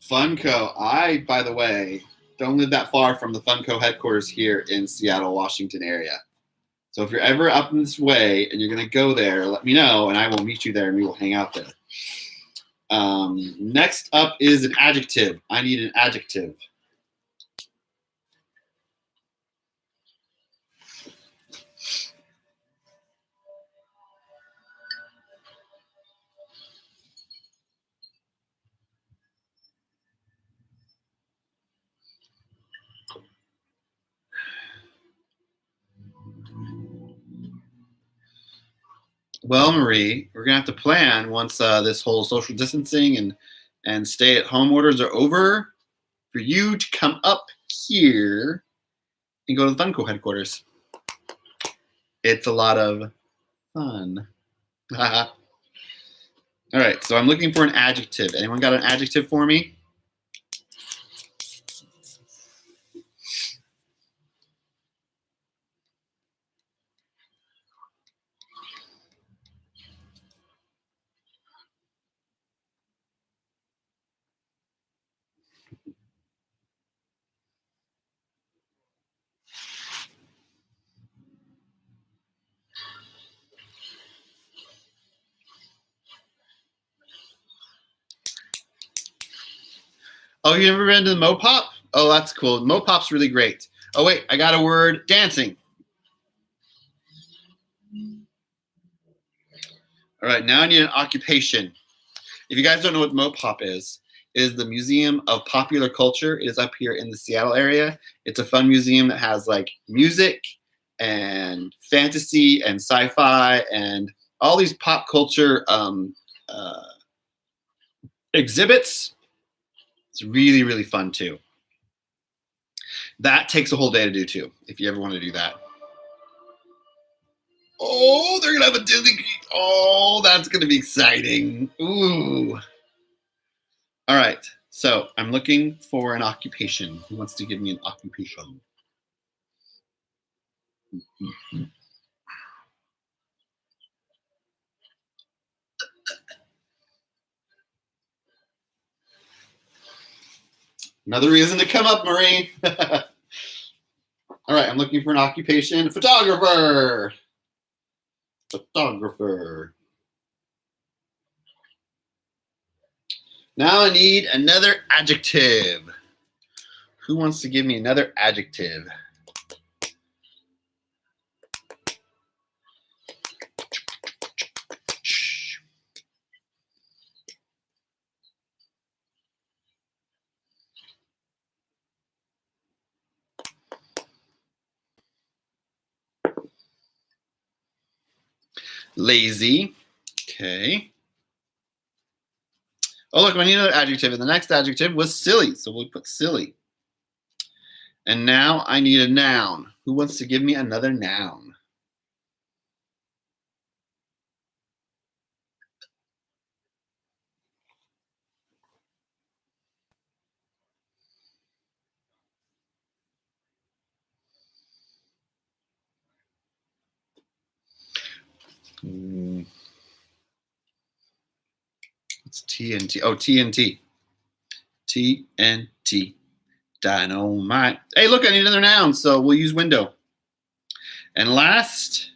Funko. I, by the way, don't live that far from the Funko headquarters here in Seattle, Washington area. So if you're ever up in this way and you're going to go there, let me know and I will meet you there and we will hang out there. Next up is an adjective. I need an adjective. Well, Marie, we're gonna have to plan once this whole social distancing and stay-at-home orders are over for you to come up here and go to the Funko headquarters. It's a lot of fun. All right, so I'm looking for an adjective. Anyone got an adjective for me? Oh, you never been to the Mopop? Oh, that's cool. Mopop's really great. Oh, wait, I got a word. Dancing. All right, now I need an occupation. If you guys don't know what Mopop is the Museum of Popular Culture. It is up here in the Seattle area. It's a fun museum that has like music and fantasy and sci-fi and all these pop culture exhibits. It's really, really fun too. That takes a whole day to do too, if you ever want to do that. Oh, they're gonna have a Disney. Oh, that's gonna be exciting. Ooh. All right. So I'm looking for an occupation. Who wants to give me an occupation? Another reason to come up, Marie. All right, I'm looking for an occupation. Photographer. Photographer. Now I need another adjective. Who wants to give me another adjective? Lazy. Okay. Oh, look, I need another adjective. And the next adjective was silly. So we'll put silly. And now I need a noun. Who wants to give me another noun? It's TNT. Oh, TNT. TNT. Dynamite. Hey, look, I need another noun, so we'll use window. And last,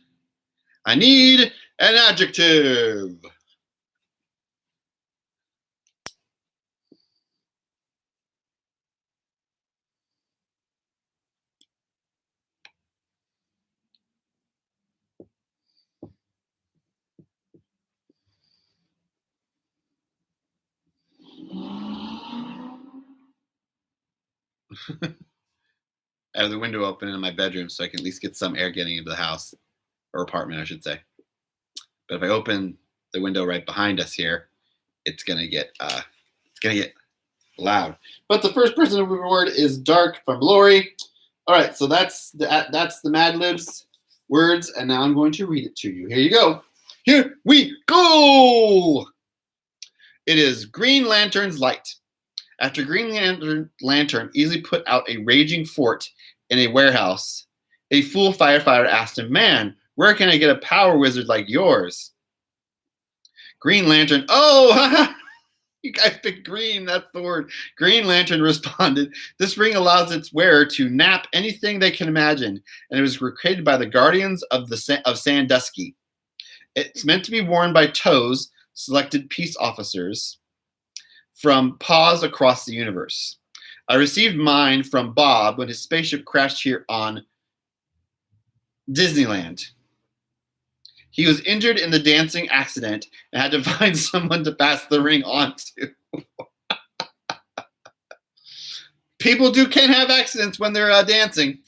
I need an adjective. I have the window open in my bedroom so I can at least get some air getting into the house, or apartment, I should say. But if I open the window right behind us here, it's gonna get loud. But the first person of the word is dark from Lori. All right, so that's the Madlibs words, and now I'm going to read it to you. Here you go. Here we go. It is Green Lantern's light. After Green Lantern easily put out a raging fort in a warehouse, a fool firefighter asked him, "Man, where can I get a power wizard like yours?" Green Lantern, oh, you guys picked green, that's the word. Green Lantern responded, "This ring allows its wearer to nap anything they can imagine, and it was created by the Guardians of Sandusky. It's meant to be worn by TOES, selected peace officers, from paws across the universe. I received mine from Bob when his spaceship crashed here on Disneyland. He was injured in the dancing accident and had to find someone to pass the ring on to." People can have accidents when they're dancing.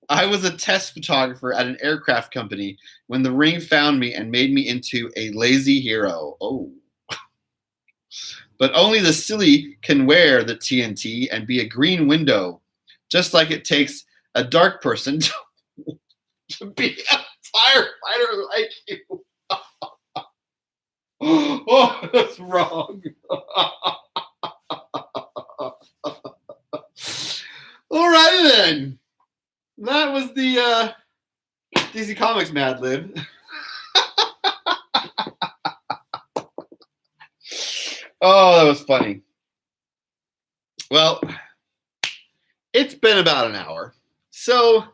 "I was a test photographer at an aircraft company when the ring found me and made me into a lazy hero." Oh. "But only the silly can wear the TNT and be a green window, just like it takes a dark person to be a firefighter like you." Oh, that's wrong. All right, then. That was the DC Comics Mad Lib. Oh, that was funny. Well, it's been about an hour, so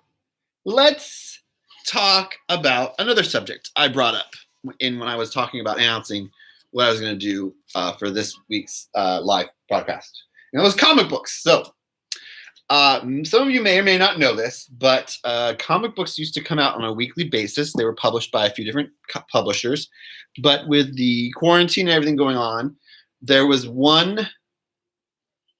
let's talk about another subject I brought up when I was talking about announcing what I was going to do for this week's live broadcast. And it was comic books. So some of you may or may not know this, but comic books used to come out on a weekly basis. They were published by a few different publishers, but with the quarantine and everything going on, there was one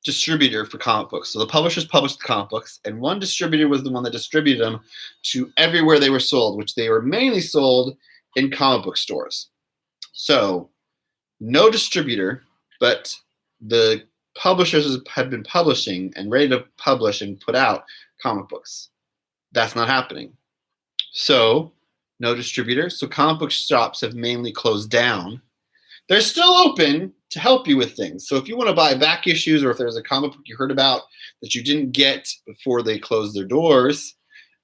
distributor for comic books. So the publishers published the comic books, and one distributor was the one that distributed them to everywhere they were sold, which they were mainly sold in comic book stores. So no distributor, but the publishers have been publishing and ready to publish and put out comic books. That's not happening. So no distributor. So comic book shops have mainly closed down. They're still open to help you with things. So if you want to buy back issues, or if there's a comic book you heard about that you didn't get before they closed their doors,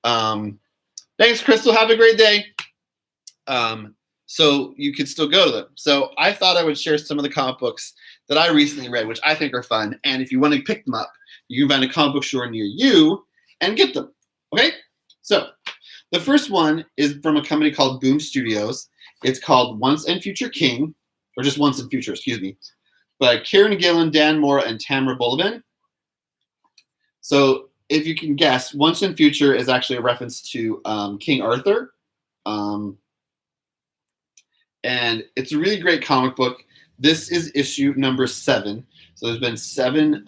thanks, Crystal. Have a great day. So you can still go to them. So I thought I would share some of the comic books that I recently read, which I think are fun. And if you want to pick them up, you can find a comic book store near you and get them. Okay? So the first one is from a company called Boom Studios. It's called Once and Future King. Or just Once and Future, excuse me, by Kieran Gillen, Dan Mora, and Tamara Bullivant. So if you can guess, Once and Future is actually a reference to King Arthur. And it's a really great comic book. This is issue number 7. So there's been 7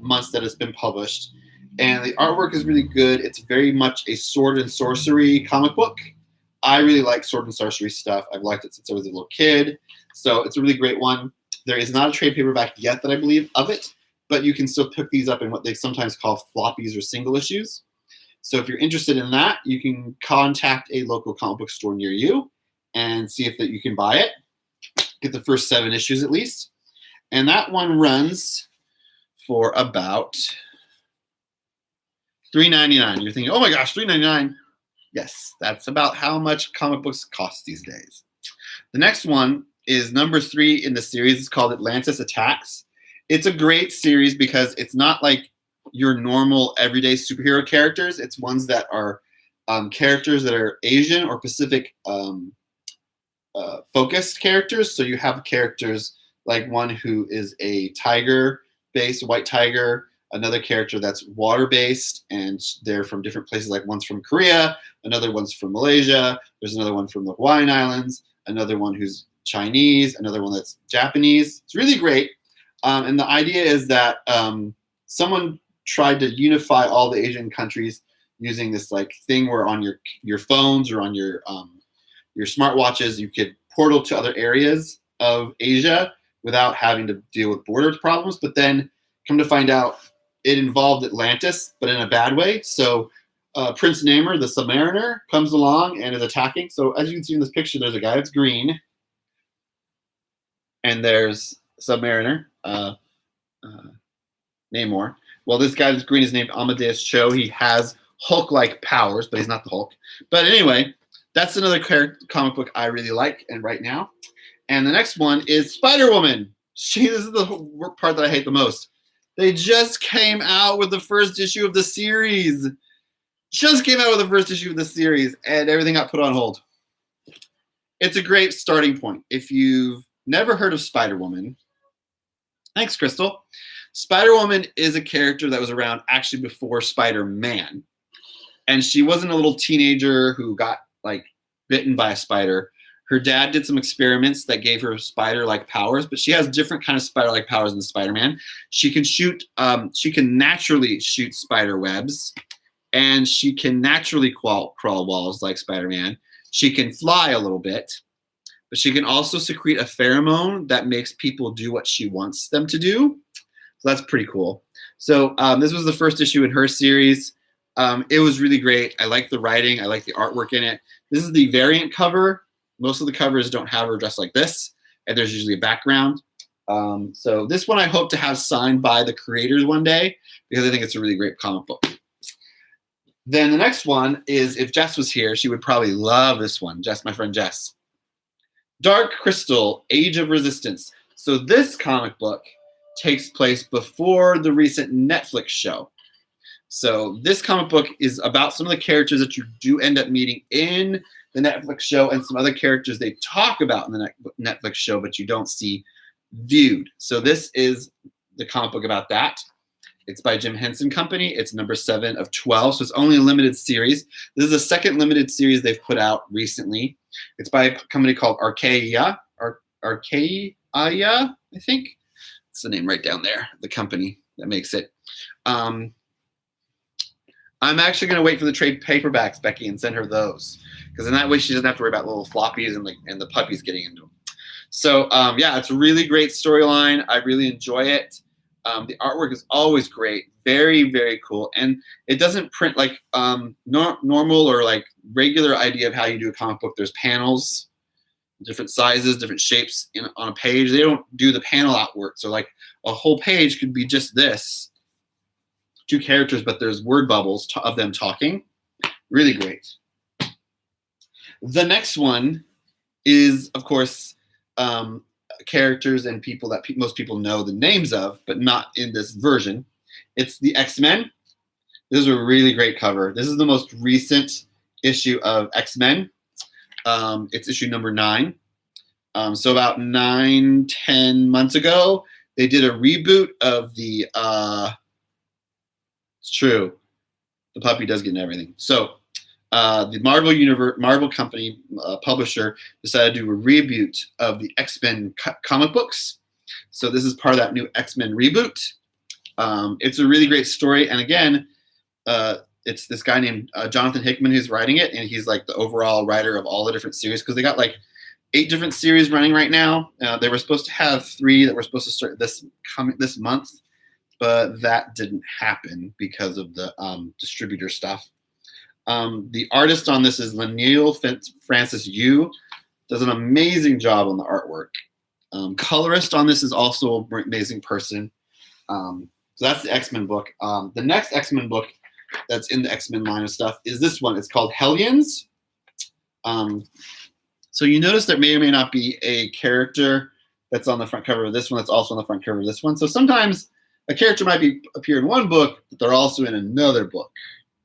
months that it's been published. And the artwork is really good. It's very much a sword and sorcery comic book. I really like sword and sorcery stuff. I've liked it since I was a little kid. So it's a really great one. There is not a trade paperback yet that I believe of it, but you can still pick these up in what they sometimes call floppies or single issues. So if you're interested in that, you can contact a local comic book store near you and see if that you can buy it. Get the first 7 issues at least. And that one runs for about $3.99. You're thinking, oh my gosh, $3.99. Yes, that's about how much comic books cost these days. The next one is number 3 in the series. It's called Atlantis Attacks. It's a great series because it's not like your normal everyday superhero characters. It's ones that are characters that are Asian or Pacific focused characters. So you have characters like one who is a tiger-based, white tiger, another character that's water-based, and they're from different places, like one's from Korea, another one's from Malaysia, there's another one from the Hawaiian Islands, another one who's Chinese, another one that's Japanese. It's really great. And the idea is that someone tried to unify all the Asian countries using this like thing where on your phones or on your smartwatches, you could portal to other areas of Asia without having to deal with border problems. But then come to find out, it involved Atlantis, but in a bad way. So Prince Namor, the Submariner, comes along and is attacking. So as you can see in this picture, there's a guy that's green, and there's Submariner, Namor. Well, this guy that's green is named Amadeus Cho. He has Hulk-like powers, but he's not the Hulk. But anyway, that's another comic book I really like and right now. And the next one is Spider-Woman. This is the part that I hate the most. They just came out with the first issue of the series. And everything got put on hold. It's a great starting point. If you've never heard of Spider-Woman, thanks, Crystal. Spider-Woman is a character that was around actually before Spider-Man. And she wasn't a little teenager who got like bitten by a spider. Her dad did some experiments that gave her spider-like powers, but she has different kind of spider-like powers than Spider-Man. She can naturally shoot spider webs, and she can naturally crawl walls like Spider-Man. She can fly a little bit, but she can also secrete a pheromone that makes people do what she wants them to do. So that's pretty cool. So this was the first issue in her series. It was really great. I like the writing. I like the artwork in it. This is the variant cover. Most of the covers don't have her dressed like this, and there's usually a background. So this one I hope to have signed by the creators one day because I think it's a really great comic book. Then the next one is, if Jess was here, she would probably love this one. Jess, my friend Jess. Dark Crystal, Age of Resistance. So this comic book takes place before the recent Netflix show. So this comic book is about some of the characters that you do end up meeting in the Netflix show and some other characters they talk about in the Netflix show, but you don't see viewed. So this is the comic book about that. It's by Jim Henson Company. It's number 7 of 12, so it's only a limited series. This is the second limited series they've put out recently. It's by a company called Archaea, I think. It's the name right down there, the company that makes it. I'm actually going to wait for the trade paperbacks, Becky, and send her those. Because in that way, she doesn't have to worry about little floppies and the puppies getting into them. So, yeah, it's a really great storyline. I really enjoy it. The artwork is always great. Very, very cool. And it doesn't print like normal or like regular idea of how you do a comic book. There's panels, different sizes, different shapes on a page. They don't do the panel outwork. So like a whole page could be just this. 2 characters, but there's word bubbles of them talking. Really great. The next one is, of course, characters and people that most people know the names of, but not in this version. It's the X-Men. This is a really great cover. This is the most recent issue of X-Men. It's issue number 9. So about 9-10 months ago, they did a reboot of the it's true. The puppy does get in everything. So the Marvel company publisher decided to do a reboot of the X-Men comic books. So this is part of that new X-Men reboot. It's a really great story. And again, it's this guy named Jonathan Hickman who's writing it, and he's like the overall writer of all the different series, because they got like 8 different series running right now. They were supposed to have 3 that were supposed to start this month, but that didn't happen because of the distributor stuff. The artist on this is Laniel Francis Yu. Does an amazing job on the artwork. Colorist on this is also an amazing person. So that's the X-Men book. The next X-Men book that's in the X-Men line of stuff is this one. It's called Hellions. So you notice there may or may not be a character that's on the front cover of this one that's also on the front cover of this one. So sometimes a character might appear in one book, but they're also in another book.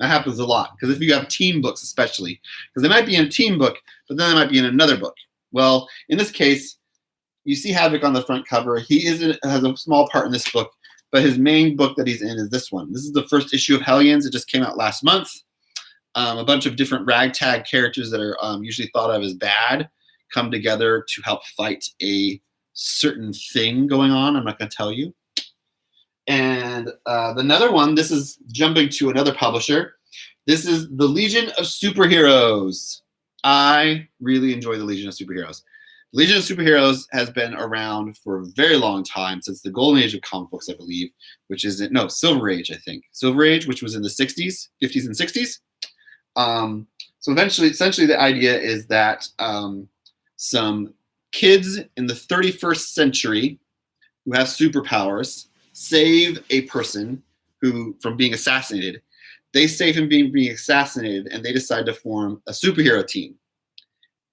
That happens a lot, because if you have team books especially, because they might be in a team book, but then they might be in another book. Well, in this case, you see Havoc on the front cover. He has a small part in this book, but his main book that he's in is this one. This is the first issue of Hellions. It just came out last month. A bunch of different ragtag characters that are usually thought of as bad come together to help fight a certain thing going on. I'm not going to tell you. And another one, this is jumping to another publisher. This is the Legion of Superheroes. I really enjoy the Legion of Superheroes. Legion of Superheroes has been around for a very long time, since the golden age of comic books, I believe, which is Silver Age, I think. Silver Age, which was in the 60s, 50s and 60s. So essentially the idea is that some kids in the 31st century who have superpowers save a person from being assassinated. They save him being assassinated, and they decide to form a superhero team.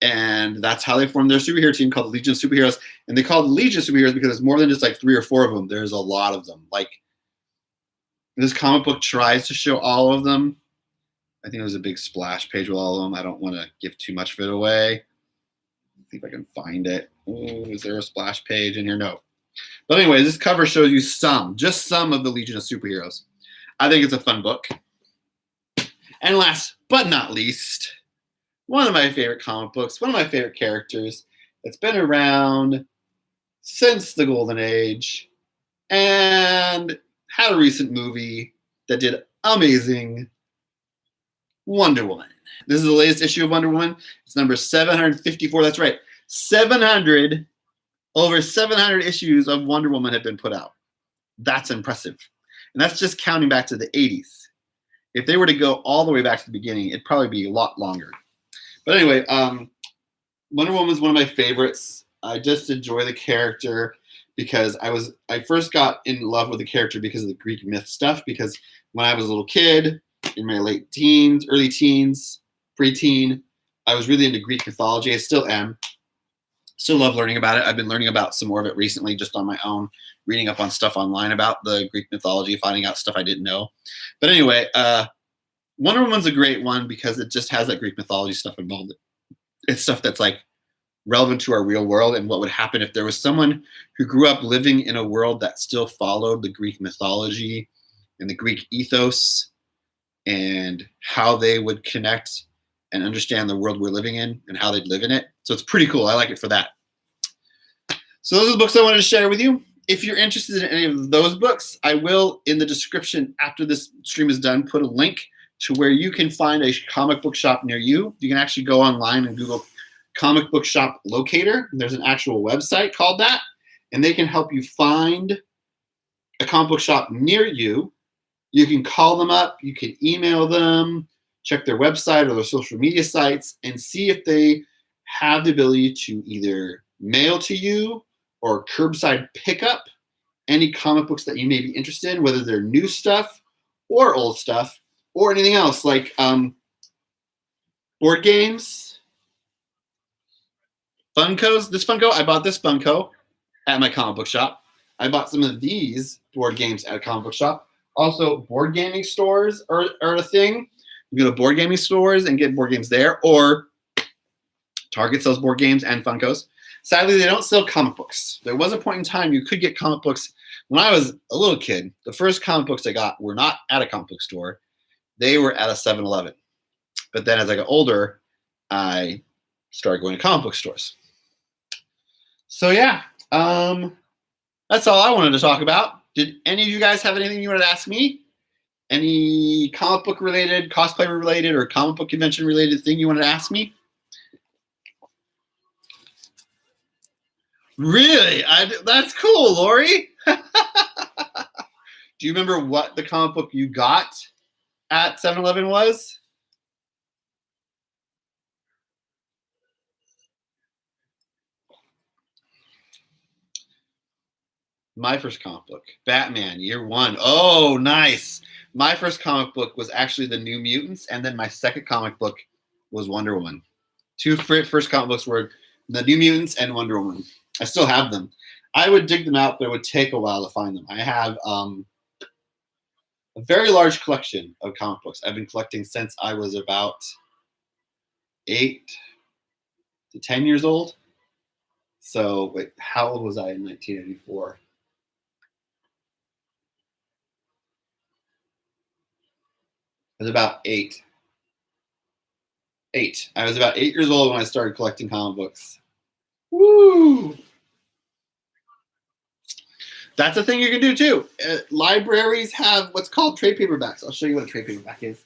And that's how they formed their superhero team, called the Legion of Superheroes. And they call it the Legion of Superheroes because it's more than just like 3 or 4 of them. There's a lot of them. Like, this comic book tries to show all of them. I think there's a big splash page with all of them. I don't want to give too much of it away. See if I can find it. Oh, is there a splash page in here? No. But anyway, this cover shows you just some of the Legion of Superheroes. I think it's a fun book. And last but not least, one of my favorite comic books, one of my favorite characters that's been around since the Golden Age and had a recent movie that did amazing, Wonder Woman. This is the latest issue of Wonder Woman. It's number 754. That's right. Over 700 issues of Wonder Woman have been put out. That's impressive. And that's just counting back to the 80s. If they were to go all the way back to the beginning, it'd probably be a lot longer. But anyway, Wonder Woman is one of my favorites. I just enjoy the character because I first got in love with the character because of the Greek myth stuff. Because when I was a little kid, in my late teens, early teens, preteen, I was really into Greek mythology. I still am. Still love learning about it. I've been learning about some more of it recently just on my own, reading up on stuff online about the Greek mythology, finding out stuff I didn't know. But anyway, Wonder Woman's a great one because it just has that Greek mythology stuff involved. It's stuff that's like relevant to our real world and what would happen if there was someone who grew up living in a world that still followed the Greek mythology and the Greek ethos and how they would connect and understand the world we're living in and how they'd live in it. So it's pretty cool. I like it for that. So those are the books I wanted to share with you. If you're interested in any of those books, I will, in the description after this stream is done, put a link to where you can find a comic book shop near you. You can actually go online and Google comic book shop locator. There's an actual website called that, and they can help you find a comic book shop near you. You can call them up, you can email them, check their website or their social media sites, and see if they have the ability to either mail to you or curbside pickup any comic books that you may be interested in, whether they're new stuff or old stuff or anything else like board games, Funkos. This Funko, I bought this Funko at my comic book shop. I bought some of these board games at a comic book shop. Also, board gaming stores are a thing. You go to board gaming stores and get board games there, or Target sells board games and Funkos. Sadly, they don't sell comic books. There was a point in time you could get comic books. When I was a little kid, the first comic books I got were not at a comic book store. They were at a 7-Eleven. But then as I got older, I started going to comic book stores. So yeah, that's all I wanted to talk about. Did any of you guys have anything you wanted to ask me? Any comic book related, cosplay related, or comic book convention related thing you wanted to ask me? Really? That's cool, Lori. Do you remember what the comic book you got at 7-Eleven was? My first comic book, Batman, year 1. Oh, nice. My first comic book was actually the New Mutants, and then my second comic book was Wonder Woman. Two first comic books were the New Mutants and Wonder Woman. I still have them. I would dig them out, but it would take a while to find them. I have a very large collection of comic books. I've been collecting since I was about 8 to 10 years old. So, wait, how old was I in 1984? I was about 8. I was about 8 years old when I started collecting comic books. Woo! That's a thing you can do too. Libraries have what's called trade paperbacks. I'll show you what a trade paperback is.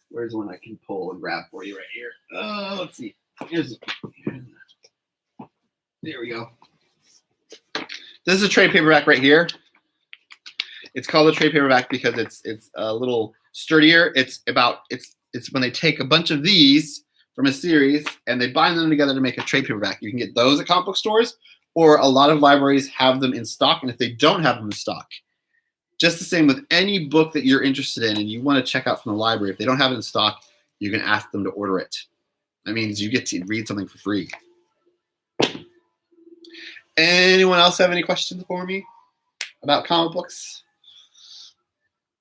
Where's one I can pull and grab for you right here? Let's see. There we go. This is a trade paperback right here. It's called a trade paperback because it's a little sturdier. It's when they take a bunch of these from a series and they bind them together to make a trade paperback. You can get those at comic book stores, or a lot of libraries have them in stock. And if they don't have them in stock, just the same with any book that you're interested in and you want to check out from the library, if they don't have it in stock, you can ask them to order it. That means you get to read something for free. Anyone else have any questions for me about comic books?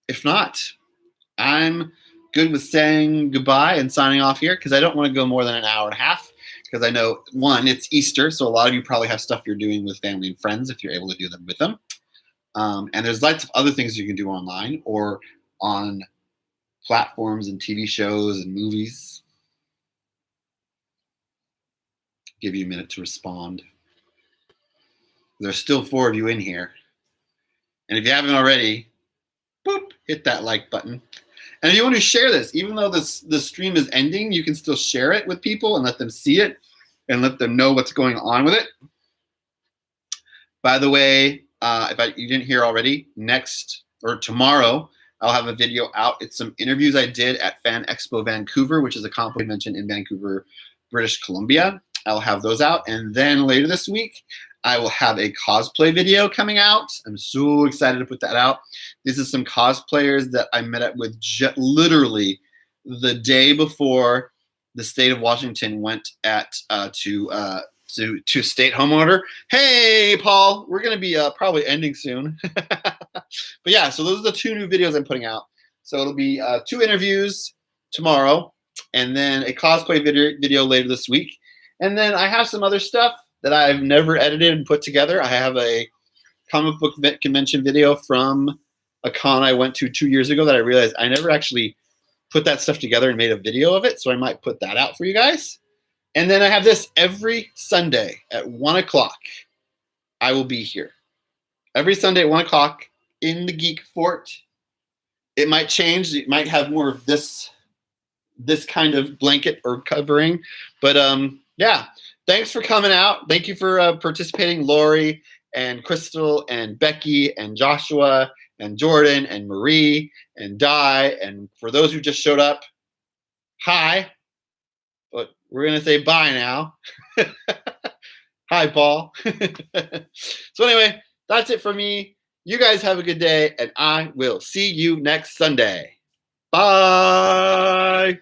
If not, I'm good with saying goodbye and signing off here because I don't want to go more than an hour and a half because I know, one, it's Easter, so a lot of you probably have stuff you're doing with family and friends if you're able to do them with them. And there's lots of other things you can do online or on platforms and TV shows and movies. Give you a minute to respond. There's still 4 of you in here. And if you haven't already, boop, hit that like button. And if you want to share this, even though the stream is ending, you can still share it with people and let them see it and let them know what's going on with it. By the way, you didn't hear already, next or tomorrow, I'll have a video out. It's some interviews I did at Fan Expo Vancouver, which is a comic book convention in Vancouver, British Columbia. I'll have those out. And then later this week, I will have a cosplay video coming out. I'm so excited to put that out. This is some cosplayers that I met up with literally the day before the state of Washington went to stay-at-home order. Hey, Paul, we're going to be probably ending soon. But yeah, so those are the 2 new videos I'm putting out. So it'll be 2 interviews tomorrow and then a cosplay video later this week. And then I have some other stuff that I've never edited and put together. I have a comic book convention video from a con I went to 2 years ago that I realized I never actually put that stuff together and made a video of it. So I might put that out for you guys. And then I have this every Sunday at 1 o'clock. I will be here. Every Sunday at 1 o'clock in the Geekfort. It might change. It might have more of this kind of blanket or covering. But yeah. Thanks for coming out. Thank you for participating, Lori and Crystal and Becky and Joshua and Jordan and Marie and Di. And for those who just showed up, hi. But we're going to say bye now. Hi, Paul. So anyway, that's it for me. You guys have a good day, and I will see you next Sunday. Bye.